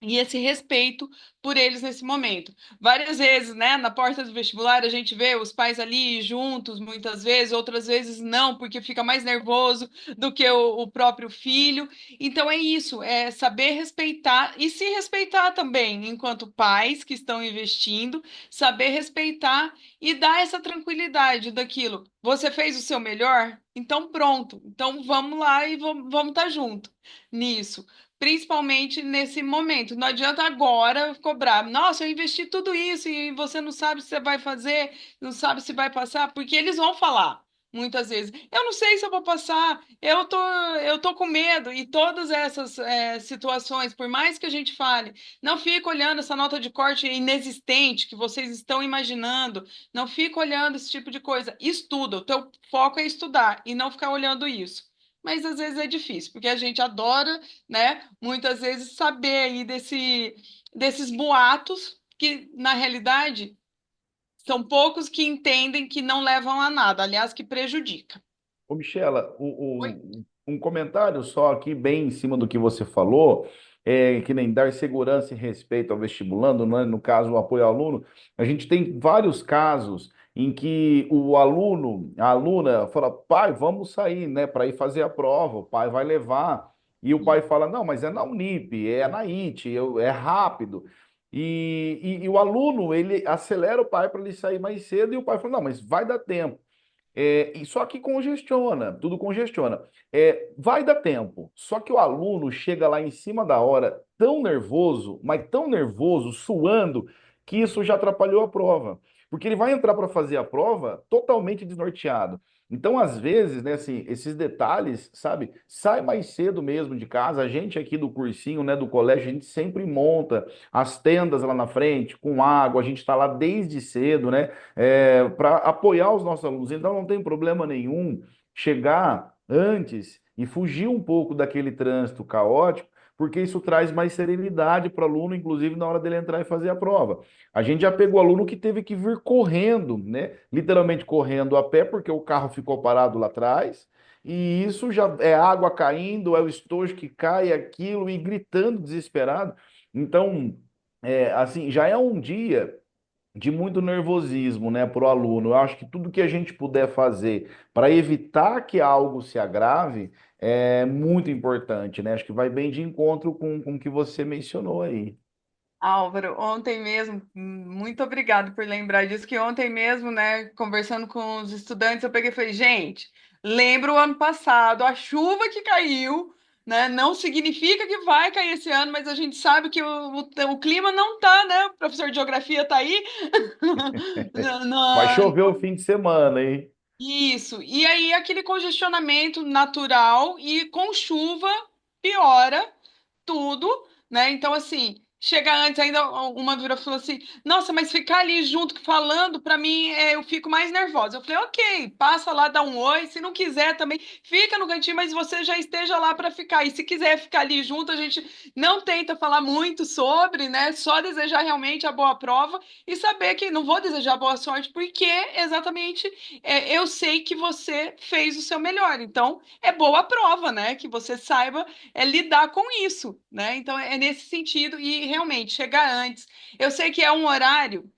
e esse respeito por eles nesse momento. Várias vezes, né, na porta do vestibular, a gente vê os pais ali juntos, muitas vezes, outras vezes não, porque fica mais nervoso do que o próprio filho. Então é isso, é saber respeitar e se respeitar também, enquanto pais que estão investindo, saber respeitar e dar essa tranquilidade daquilo. Você fez o seu melhor? Então pronto. Então vamos lá e vamos estar junto nisso, principalmente nesse momento. Não adianta agora cobrar. Nossa, eu investi tudo isso e você não sabe se você vai fazer, não sabe se vai passar, porque eles vão falar. Muitas vezes, eu não sei se eu vou passar, eu tô com medo, e todas essas situações, por mais que a gente fale, não fica olhando essa nota de corte inexistente que vocês estão imaginando, não fica olhando esse tipo de coisa, estuda, o teu foco é estudar e não ficar olhando isso. Mas às vezes é difícil, porque a gente adora, né? Muitas vezes saber aí desses boatos que, na realidade, são poucos que entendem que não levam a nada, aliás, que prejudica. Ô, Michela, Oi? um comentário só aqui, bem em cima do que você falou, que nem dar segurança e respeito ao vestibulando, né? No caso, o apoio ao aluno. A gente tem vários casos em que o aluno, a aluna, fala, pai, vamos sair, né, para ir fazer a prova, o pai vai levar. E o pai fala, não, mas é na Unip, é na IT, é rápido. E o aluno, ele acelera o pai para ele sair mais cedo, e o pai fala, não, mas vai dar tempo. E só que congestiona, tudo congestiona. Vai dar tempo, só que o aluno chega lá em cima da hora tão nervoso, mas tão nervoso, suando, que isso já atrapalhou a prova. Porque ele vai entrar para fazer a prova totalmente desnorteado. Então, às vezes, né, assim, esses detalhes, sabe, sai mais cedo mesmo de casa. A gente aqui do cursinho, né, do colégio, a gente sempre monta as tendas lá na frente, com água, a gente está lá desde cedo, né? Para apoiar os nossos alunos. Então, não tem problema nenhum chegar antes e fugir um pouco daquele trânsito caótico, porque isso traz mais serenidade para o aluno, inclusive na hora dele entrar e fazer a prova. A gente já pegou aluno que teve que vir correndo, né? Literalmente correndo a pé, porque o carro ficou parado lá atrás. E isso já é água caindo, é o estojo que cai, aquilo, e gritando desesperado. Então, assim, já é um dia de muito nervosismo, né, para o aluno. Eu acho que tudo que a gente puder fazer para evitar que algo se agrave é muito importante, né? Acho que vai bem de encontro com o que você mencionou aí. Álvaro, ontem mesmo, muito obrigado por lembrar disso, que ontem mesmo, né, conversando com os estudantes, eu peguei e falei, gente, lembra o ano passado, a chuva que caiu, né, não significa que vai cair esse ano, mas a gente sabe que o clima não tá, né, o professor de geografia tá aí, Vai chover o fim de semana, hein? isso, e aí aquele congestionamento natural e com chuva piora tudo, né? Então, assim, chega antes, ainda uma virou e falou assim: Nossa, mas ficar ali junto falando, pra mim, eu fico mais nervosa. Eu falei: Ok, passa lá, dá um oi. Se não quiser também, fica no cantinho, mas você já esteja lá para ficar. E se quiser ficar ali junto, a gente não tenta falar muito sobre, né? Só desejar realmente a boa prova e saber que não vou desejar boa sorte, porque exatamente eu sei que você fez o seu melhor. Então, é boa prova, né? Que você saiba lidar com isso, né? Então é nesse sentido e realmente chegar antes. Eu sei que é um horário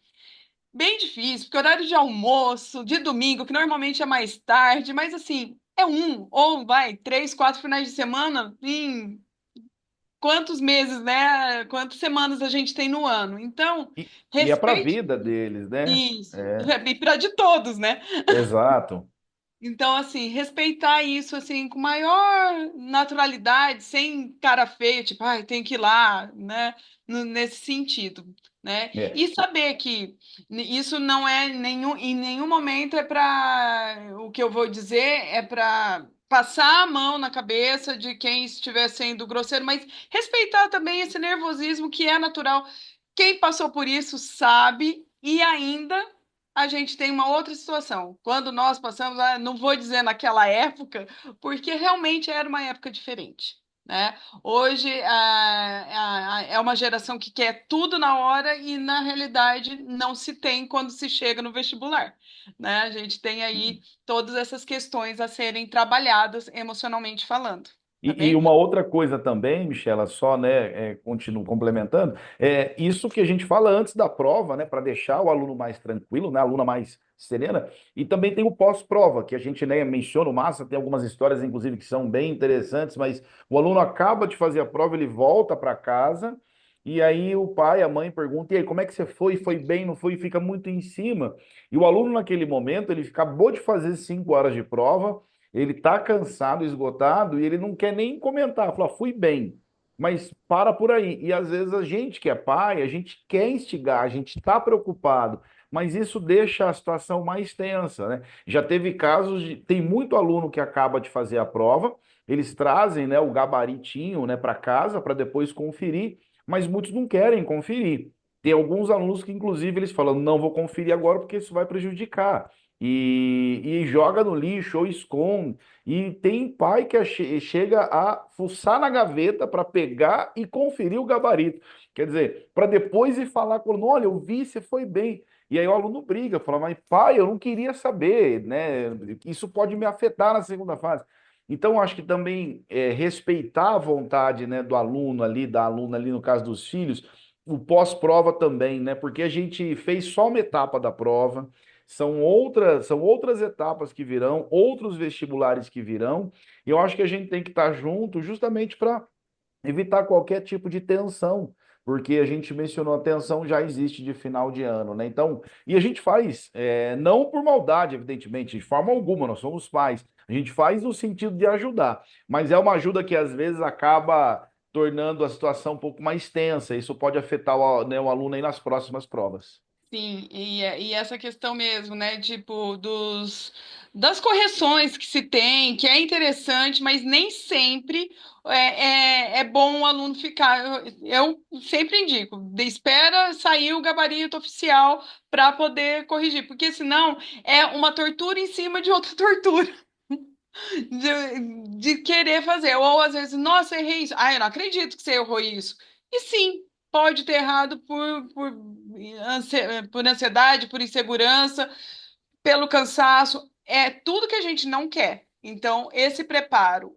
bem difícil, porque horário de almoço, de domingo, que normalmente é mais tarde, mas assim, é um ou vai 3, 4 finais de semana em quantos meses, né? Quantas semanas a gente tem no ano? Então, E é para a respeite vida deles, né? isso, É, e para de todos, né? exato. Então, assim, respeitar isso, assim, com maior naturalidade, sem cara feia, tipo, ai, tem que ir lá, né? Nesse sentido, né? É. E saber que isso não é em nenhum momento é para, o que eu vou dizer é para passar a mão na cabeça de quem estiver sendo grosseiro, mas respeitar também esse nervosismo que é natural. Quem passou por isso sabe e ainda a gente tem uma outra situação. Quando nós passamos, não vou dizer naquela época, porque realmente era uma época diferente, né? Hoje é uma geração que quer tudo na hora e, na realidade, não se tem quando se chega no vestibular, né? A gente tem aí todas essas questões a serem trabalhadas emocionalmente falando, tá E bem? uma outra coisa também, Michela, só, né, continuo complementando, é isso que a gente fala antes da prova, né, para deixar o aluno mais tranquilo, né, a aluna mais serena, e também tem o pós-prova, que a gente, né, menciona, o Massa tem algumas histórias, inclusive, que são bem interessantes, mas o aluno acaba de fazer a prova, ele volta para casa, e aí o pai, a mãe pergunta, e aí, como é que você foi? Foi bem, não foi? E fica muito em cima. E o aluno, naquele momento, ele acabou de fazer 5 horas de prova, ele tá cansado, esgotado, e ele não quer nem comentar, fala, fui bem, mas para por aí. E às vezes a gente que é pai, a gente quer instigar, a gente está preocupado, mas isso deixa a situação mais tensa, né? Já teve casos de, tem muito aluno que acaba de fazer a prova, eles trazem, né, o gabaritinho, né, para casa para depois conferir, mas muitos não querem conferir. Tem alguns alunos que, inclusive, eles falam, não vou conferir agora porque isso vai prejudicar e joga no lixo ou esconde. E tem pai que chega a fuçar na gaveta para pegar e conferir o gabarito. Quer dizer, para depois ir falar com o aluno, olha, eu vi, você foi bem. E aí o aluno briga, fala, mas pai, eu não queria saber, né? Isso pode me afetar na segunda fase. Então, acho que também respeitar a vontade, né, do aluno ali, da aluna ali, no caso dos filhos, o pós-prova também, né? Porque a gente fez só uma etapa da prova, são outras etapas que virão, outros vestibulares que virão, e eu acho que a gente tem que estar junto justamente para evitar qualquer tipo de tensão, porque a gente mencionou a tensão já existe de final de ano, né? Então, e a gente faz, não por maldade, evidentemente, de forma alguma, nós somos pais, a gente faz no sentido de ajudar, mas é uma ajuda que às vezes acaba tornando a situação um pouco mais tensa, isso pode afetar né, o aluno aí nas próximas provas. Sim, e essa questão mesmo, né? Tipo, das correções que se tem, que é interessante, mas nem sempre é bom o aluno ficar. Eu sempre indico, espera sair o gabarito oficial para poder corrigir, porque senão é uma tortura em cima de outra tortura de querer fazer. Ou às vezes, nossa, errei isso. Ah, eu não acredito que você errou isso. E sim, pode ter errado por ansiedade, por insegurança, pelo cansaço. É tudo que a gente não quer. Então, esse preparo,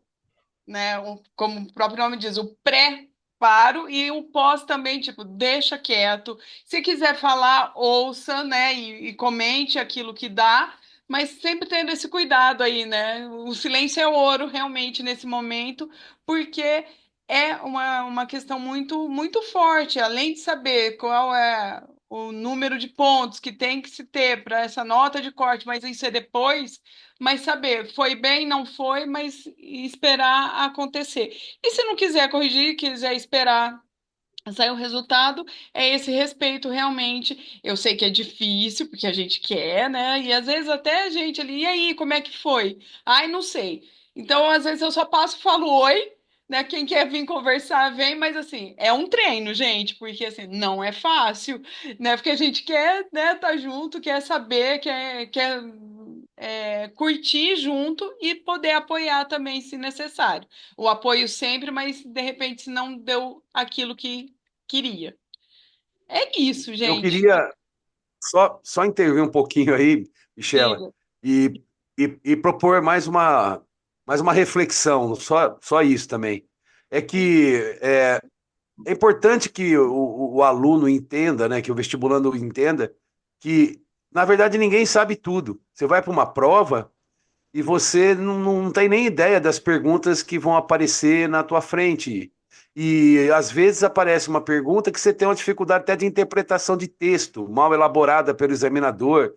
né, como o próprio nome diz, o pré. paro, e o pós também, tipo, deixa quieto. Se quiser falar, ouça, né? E comente aquilo que dá, mas sempre tendo esse cuidado aí, né? O silêncio é ouro, realmente, nesse momento, porque é uma questão muito forte. Além de saber qual é o número de pontos que tem que se ter para essa nota de corte, mas isso é depois, mas saber, foi bem, não foi, mas esperar acontecer. E se não quiser corrigir, quiser esperar sair o resultado, é esse respeito realmente. Eu sei que é difícil, porque a gente quer, né? E às vezes até a gente ali, e aí, como é que foi? Ai, não sei. Então, às vezes eu só passo e falo oi, né? Quem quer vir conversar, vem, mas assim, é um treino, gente, porque assim, não é fácil, né? Porque a gente quer, né, tá junto, quer saber, quer curtir junto e poder apoiar também, se necessário. O apoio sempre, mas de repente se não deu aquilo que queria. É isso, Eu gente. queria só intervir um pouquinho aí, Michela, Diga. e propor mais uma reflexão, só isso também. É que é importante que o aluno entenda, né, que o vestibulando entenda que, na verdade, ninguém sabe tudo. Você vai para uma prova e você não tem nem ideia das perguntas que vão aparecer na tua frente. E às vezes aparece uma pergunta que você tem uma dificuldade até de interpretação de texto, mal elaborada pelo examinador.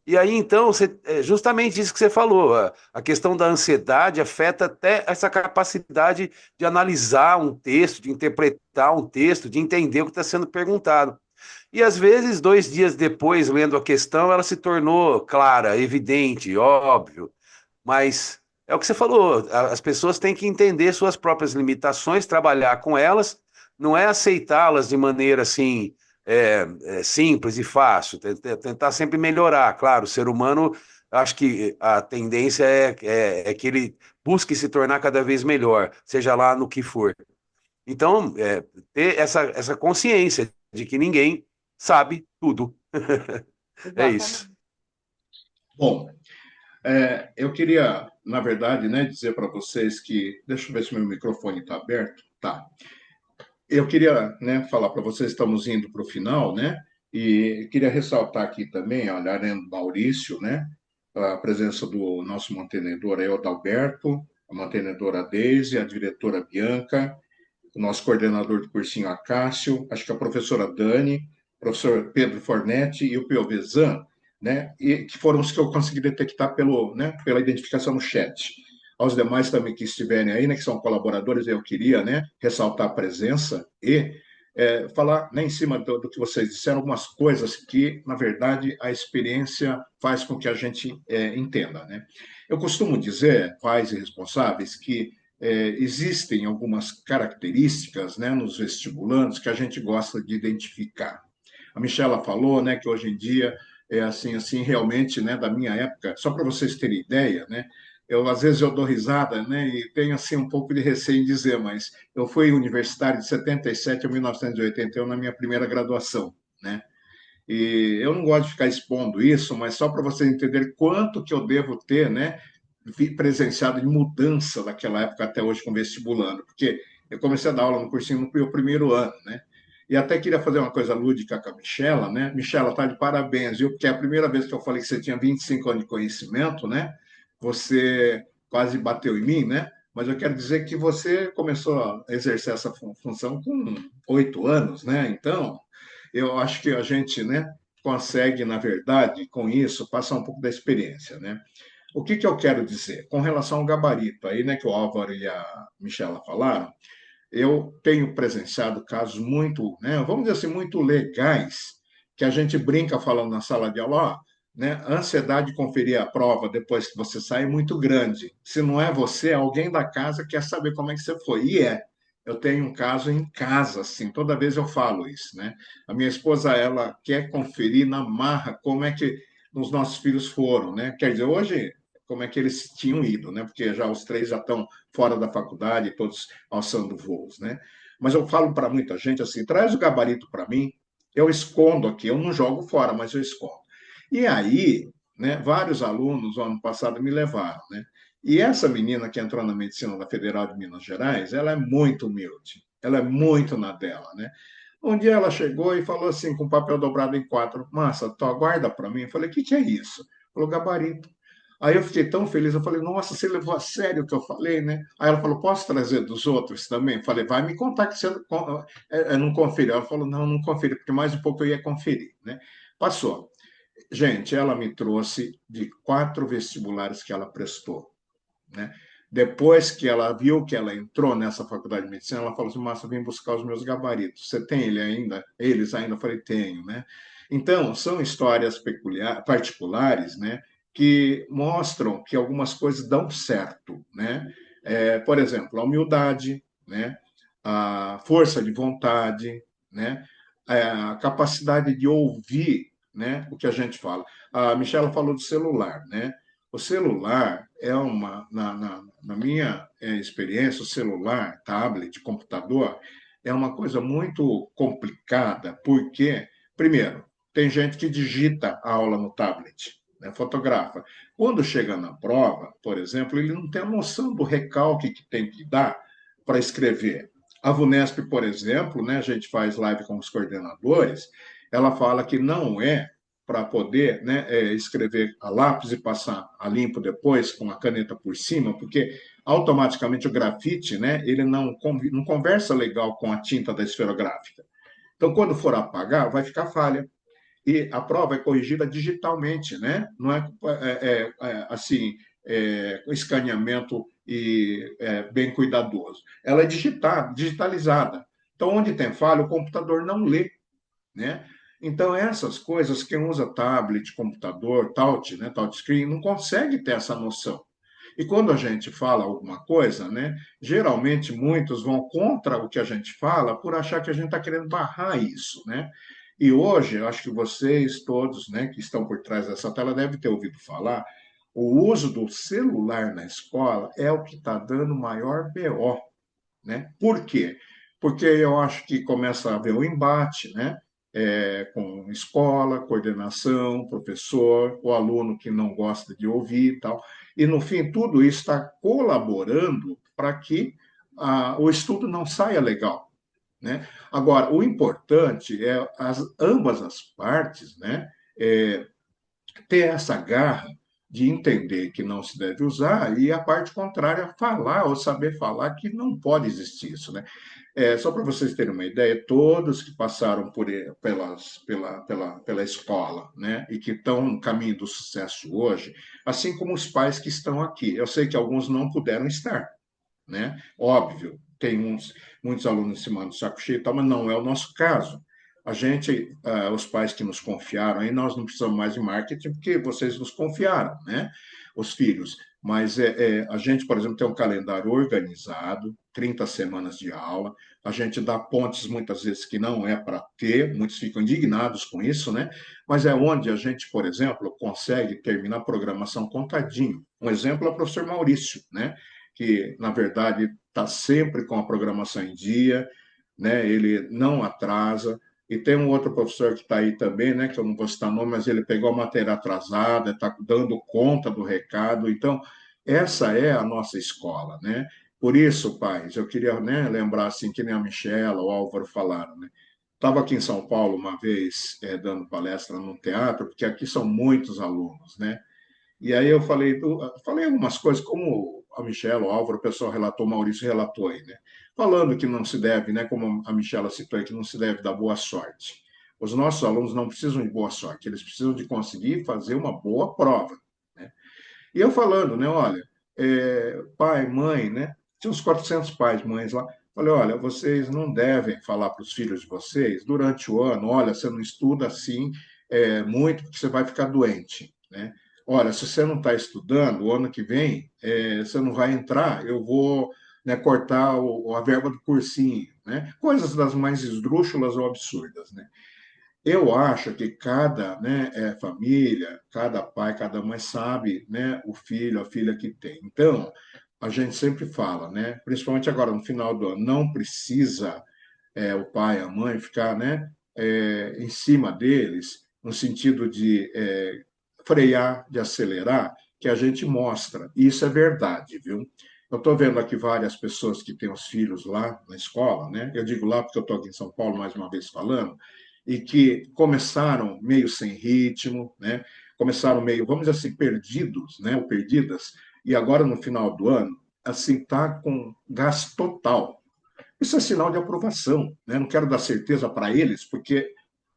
E aí, então, é justamente isso que você falou, a questão da ansiedade afeta até essa capacidade de analisar um texto, de interpretar um texto, de entender o que está sendo perguntado. E às vezes, 2 dias depois, lendo a questão, ela se tornou clara, evidente, óbvio. Mas é o que você falou, as pessoas têm que entender suas próprias limitações, trabalhar com elas, não é aceitá-las de maneira assim simples e fácil, tentar sempre melhorar. Claro, o ser humano, acho que a tendência é que ele busque se tornar cada vez melhor, seja lá no que for. Então, ter essa consciência de que ninguém sabe tudo. É isso. Exatamente. Bom, eu queria, na verdade, né, dizer para vocês que. Deixa eu ver se meu microfone está aberto. Tá. Eu queria, né, falar para vocês, estamos indo para o final, né? E queria ressaltar aqui também, olha, a Arena Maurício, né? A presença do nosso mantenedor aí, o Adalberto, a mantenedora Deise, a diretora Bianca, o nosso coordenador do cursinho Acácio, acho que a professora Dani, o professor Pedro Fornetti e o Piovesan, né? E que foram os que eu consegui detectar pela identificação no chat. Aos demais também que estiverem aí, né, que são colaboradores, eu queria, né, ressaltar a presença e falar, né, em cima do que vocês disseram, algumas coisas que, na verdade, a experiência faz com que a gente entenda, né? Eu costumo dizer, pais e responsáveis, que existem algumas características, né, nos vestibulandos que a gente gosta de identificar. A Michela falou, né, que hoje em dia é assim realmente, né, da minha época, só para vocês terem ideia, né, às vezes eu dou risada, né, e tenho assim um pouco de receio em dizer, mas eu fui universitário de 77 a 1981 na minha primeira graduação, né? E eu não gosto de ficar expondo isso, mas só para vocês entenderem quanto que eu devo ter, né, presenciado de mudança daquela época até hoje com vestibulando, porque eu comecei a dar aula no cursinho no meu primeiro ano, né? E até queria fazer uma coisa lúdica com a Michela, né? Michela, tá de parabéns, viu? Porque é a primeira vez que eu falei que você tinha 25 anos de conhecimento, né? Você quase bateu em mim, né? Mas eu quero dizer que você começou a exercer essa função com 8 anos, né? Então, eu acho que a gente, né, consegue, na verdade, com isso, passar um pouco da experiência, né? O que que eu quero dizer? Com relação ao gabarito, aí, né, que o Álvaro e a Michela falaram, eu tenho presenciado casos muito, né, vamos dizer assim, muito legais, que a gente brinca falando na sala de aula, ó, né, a ansiedade de conferir a prova depois que você sai é muito grande. Se não é você, alguém da casa quer saber como é que você foi. E eu tenho um caso em casa, assim, toda vez eu falo isso, né? A minha esposa, ela quer conferir na marra como é que os nossos filhos foram, né? Quer dizer, hoje, como é que eles tinham ido, né? Porque já os três já estão fora da faculdade, todos alçando voos, né? Mas eu falo para muita gente assim, traz o gabarito para mim, eu escondo aqui, eu não jogo fora, mas eu escondo. E aí, né, vários alunos, no ano passado, me levaram, né? E essa menina que entrou na medicina da Federal de Minas Gerais, ela é muito humilde. Ela é muito na dela, né? Um dia ela chegou e falou assim, com o papel dobrado em 4, Massa, tu aguarda para mim? Eu falei, o que é isso? Falou, gabarito. Aí eu fiquei tão feliz, eu falei, nossa, você levou a sério o que eu falei, né? Aí ela falou, posso trazer dos outros também? Eu falei, vai me contar que você não conferiu. Ela falou, não conferi, porque mais um pouco eu ia conferir, né? Passou. Gente, ela me trouxe de 4 vestibulares que ela prestou, né? Depois que ela viu que ela entrou nessa faculdade de medicina, ela falou assim, Márcia, vim buscar os meus gabaritos. Você tem eles ainda? Eu falei, tenho, né? Então, são histórias particulares, né? Que mostram que algumas coisas dão certo, né? Por exemplo, a humildade, né? A força de vontade, né? A capacidade de ouvir, né? O que a gente fala. A Michela falou do celular, né? O celular é na minha experiência, o celular, tablet, computador, é uma coisa muito complicada, porque, primeiro, tem gente que digita a aula no tablet, né, fotografa. Quando chega na prova, por exemplo, ele não tem a noção do recalque que tem que dar para escrever. A VUNESP, por exemplo, né, a gente faz live com os coordenadores, ela fala que não é para poder, né, escrever a lápis e passar a limpo depois com a caneta por cima, porque automaticamente o grafite, né, ele não conversa legal com a tinta da esferográfica. Então, quando for apagar, vai ficar falha. E a prova é corrigida digitalmente, né? Não assim, escaneamento bem cuidadoso. Ela é digitalizada. Então, onde tem falha, o computador não lê, né? Então, essas coisas, quem usa tablet, computador, touchscreen, não consegue ter essa noção. E quando a gente fala alguma coisa, né, geralmente muitos vão contra o que a gente fala por achar que a gente está querendo barrar isso, né? E hoje, eu acho que vocês todos, né, que estão por trás dessa tela devem ter ouvido falar, o uso do celular na escola é o que está dando maior BO, né? Por quê? Porque eu acho que começa a haver um embate, né? Com escola, coordenação, professor, o aluno que não gosta de ouvir e tal. E, no fim, tudo isso está colaborando para que o estudo não saia legal, né? Agora, o importante é ambas as partes, né, ter essa garra de entender que não se deve usar e a parte contrária falar ou saber falar que não pode existir isso, né? Só para vocês terem uma ideia, todos que passaram pela escola, né, e que estão no caminho do sucesso hoje, assim como os pais que estão aqui, eu sei que alguns não puderam estar, né? Óbvio, tem muitos alunos em cima do saco cheio, mas não é o nosso caso. A gente, os pais que nos confiaram, aí nós não precisamos mais de marketing, porque vocês nos confiaram, né? Os filhos. Mas a gente, por exemplo, tem um calendário organizado, 30 semanas de aula, a gente dá pontes muitas vezes que não é para ter, muitos ficam indignados com isso, né? Mas é onde a gente, por exemplo, consegue terminar a programação contadinho. Um exemplo é o professor Maurício, né? Que, na verdade, está sempre com a programação em dia, né? Ele não atrasa. E tem um outro professor que está aí também, né? Que eu não vou citar nome, mas ele pegou a matéria atrasada, está dando conta do recado. Então, essa é a nossa escola, né? Por isso, pais, eu queria, né, lembrar assim, que nem a Michela, o Álvaro falaram, né? Estava aqui em São Paulo uma vez dando palestra num teatro, porque aqui são muitos alunos, né? E aí eu falei algumas coisas, como a Michela, o Álvaro, o pessoal relatou, o Maurício relatou aí, né? Falando que não se deve, né, como a Michela citou aí, que não se deve dar boa sorte. Os nossos alunos não precisam de boa sorte, eles precisam de conseguir fazer uma boa prova, né? E eu falando, né, olha, pai, mãe, né? Tinha uns 400 pais, mães lá. Falei, olha, vocês não devem falar para os filhos de vocês durante o ano, olha, você não estuda assim muito, porque você vai ficar doente, né? Olha, se você não está estudando, o ano que vem você não vai entrar, eu vou, né, cortar a verba do cursinho, né? Coisas das mais esdrúxulas ou absurdas, né? Eu acho que cada, né, família, cada pai, cada mãe sabe, né, o filho, a filha que tem. Então, a gente sempre fala, né, principalmente agora no final do ano, não precisa o pai, a mãe ficar, né, em cima deles, no sentido de frear, de acelerar, que a gente mostra. E isso é verdade, viu? Eu estou vendo aqui várias pessoas que têm os filhos lá na escola, né? Eu digo lá porque eu estou aqui em São Paulo, mais uma vez falando, e que começaram meio sem ritmo, né? Começaram meio, vamos dizer assim, perdidos, né? Ou perdidas, e agora no final do ano, assim, tá com gás total. Isso é sinal de aprovação, né? Não quero dar certeza para eles, porque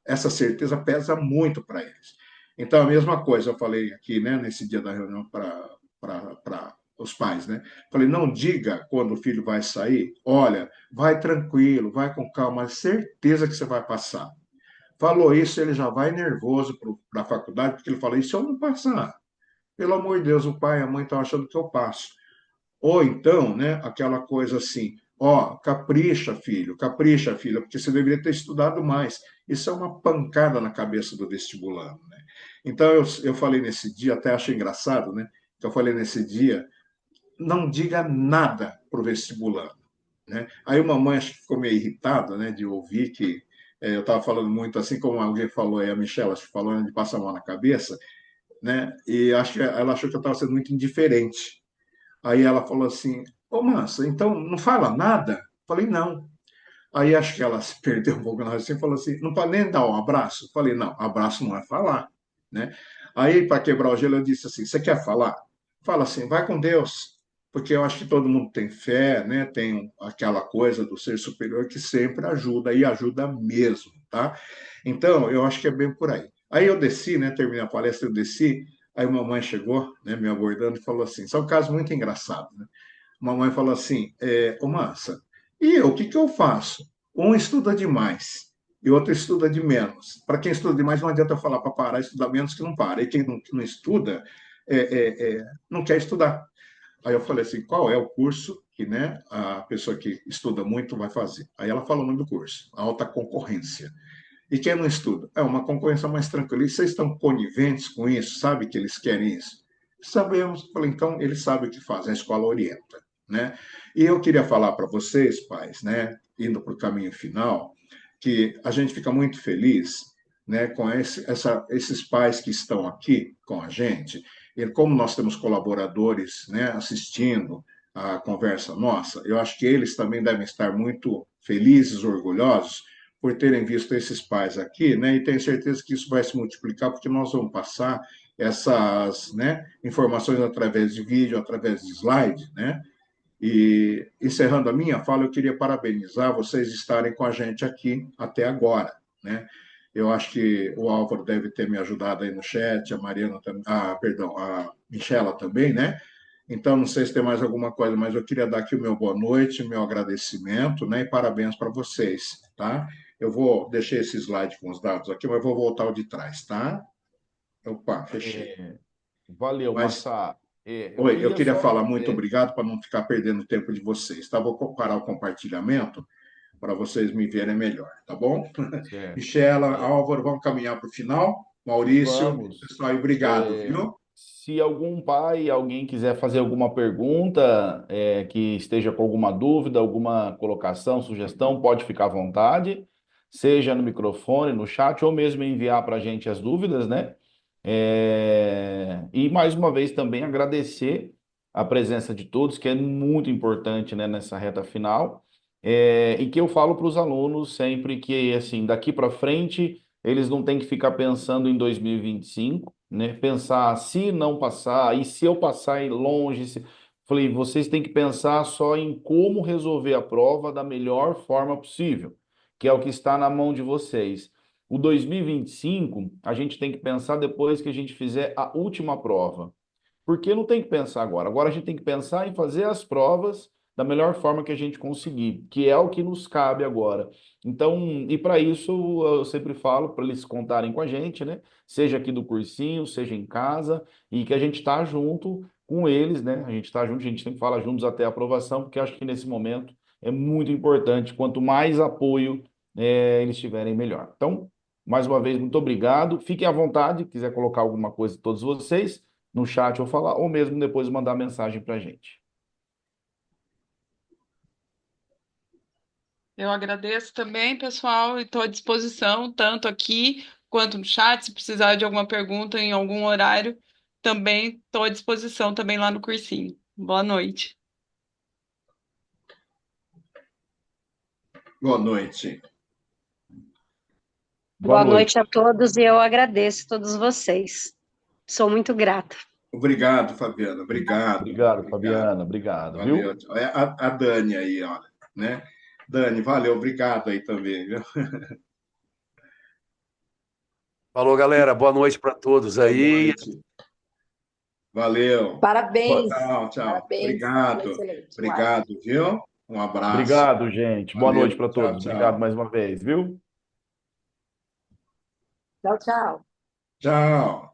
essa certeza pesa muito para eles. Então, a mesma coisa eu falei aqui, né, nesse dia da reunião para os pais, né? Falei, não diga quando o filho vai sair, olha, vai tranquilo, vai com calma, certeza que você vai passar. Falou isso, ele já vai nervoso para a faculdade, porque ele fala, e se eu não passar? Pelo amor de Deus, o pai e a mãe estão achando que eu passo. Ou então, né, aquela coisa assim, ó, capricha, filho, capricha, filha, porque você deveria ter estudado mais. Isso é uma pancada na cabeça do vestibulando, né? Então, eu falei nesse dia, até achei engraçado, né? Que eu falei nesse dia, não diga nada para o vestibulando, né? Aí uma mãe acho que ficou meio irritada, né, de ouvir que eu estava falando muito assim, como alguém falou aí, a Michelle, acho que falou, né, de passar a mão na cabeça, né? E acho que ela achou que eu estava sendo muito indiferente. Aí ela falou assim: Ô, Mansa, então não fala nada? Falei: não. Aí acho que ela se perdeu um pouco na raciocínio e falou assim: não pode nem dar um abraço? Falei: não, abraço não é falar, né? Aí, para quebrar o gelo, eu disse assim: você quer falar? Fala assim, vai com Deus, porque eu acho que todo mundo tem fé, né? Tem aquela coisa do ser superior que sempre ajuda, e ajuda mesmo, tá? Então, eu acho que é bem por aí. Aí eu desci, né? Terminei a palestra, eu desci. Aí uma mãe chegou, né, me abordando e falou assim: isso é um caso muito engraçado, né? Uma mãe falou assim: ô Massa, e eu, o que que eu faço? Um estuda demais e outro estuda de menos. Para quem estuda demais, não adianta eu falar para parar, estudar menos que não para. E quem não estuda, não quer estudar. Aí eu falei assim: qual é o curso que, né, a pessoa que estuda muito vai fazer? Aí ela falou o nome do curso: alta concorrência. E quem não estuda? É uma concorrência mais tranquila. E vocês estão coniventes com isso? Sabe que eles querem isso? Sabemos. Falei, então, eles sabem o que fazem, a escola orienta, né? E eu queria falar para vocês, pais, né, indo para o caminho final, que a gente fica muito feliz, né, com esses pais que estão aqui com a gente, e como nós temos colaboradores, né, assistindo a conversa nossa, eu acho que eles também devem estar muito felizes, orgulhosos, por terem visto esses pais aqui, né? E tenho certeza que isso vai se multiplicar, porque nós vamos passar essas, né, informações através de vídeo, através de slide, né? E encerrando a minha fala, eu queria parabenizar vocês estarem com a gente aqui até agora, né? Eu acho que o Álvaro deve ter me ajudado aí no chat, a Mariana também, perdão, a Michela também, né? Então, não sei se tem mais alguma coisa, mas eu queria dar aqui o meu boa noite, meu agradecimento, né? E parabéns para vocês, tá? Eu vou deixar esse slide com os dados aqui, mas vou voltar ao de trás, tá? Opa, fechei. Valeu, Mas, Massa. Eu oi, eu queria queria só. falar muito obrigado para não ficar perdendo tempo de vocês, tá? Vou parar o compartilhamento para vocês me verem melhor, tá bom? Certo. Michela, É, Álvaro, vamos caminhar para o final? Maurício, vamos. pessoal, obrigado, viu? Se algum pai, alguém quiser fazer alguma pergunta, que esteja com alguma dúvida, alguma colocação, sugestão, pode ficar à vontade, seja no microfone, no chat, ou mesmo enviar para a gente as dúvidas, né? E mais uma vez também agradecer a presença de todos, que é muito importante, né, nessa reta final. E que eu falo para os alunos sempre que, assim, daqui para frente, eles não têm que ficar pensando em 2025, né? Pensar se não passar, e se eu passar em longe. Falei, vocês têm que pensar só em como resolver a prova da melhor forma possível, que é o que está na mão de vocês. O 2025, a gente tem que pensar depois que a gente fizer a última prova. Porque não tem que pensar agora. Agora a gente tem que pensar em fazer as provas da melhor forma que a gente conseguir, que é o que nos cabe agora. Então, e para isso eu sempre falo para eles contarem com a gente, né? Seja aqui do cursinho, seja em casa, e que a gente está junto com eles, né? A gente está junto, a gente sempre fala juntos até a aprovação, porque acho que nesse momento é muito importante. Quanto mais apoio eles tiverem, melhor. Então, mais uma vez, muito obrigado. Fiquem à vontade, quiser colocar alguma coisa, todos vocês no chat ou falar, ou mesmo depois mandar mensagem para a gente. Eu agradeço também, pessoal, e estou à disposição, tanto aqui quanto no chat, se precisar de alguma pergunta em algum horário, também estou à disposição também lá no cursinho. Boa noite. Boa noite. Boa Boa noite. noite a todos e eu agradeço todos vocês. Sou muito grata. Obrigado, Fabiana. Obrigado. Obrigado, Obrigado. Fabiana. Obrigado, viu? Valeu. É a Dani aí, ó, né? Dani, valeu. Obrigado aí também, viu? Falou, galera. Boa noite para todos Boa aí. noite. Valeu. Parabéns. Tchau, tchau. Parabéns. Obrigado. Excelente. Obrigado, viu? Um abraço. Obrigado, gente. Boa Valeu. noite para Tchau, todos. Obrigado tchau. mais uma vez, viu? Tchau, tchau. Tchau.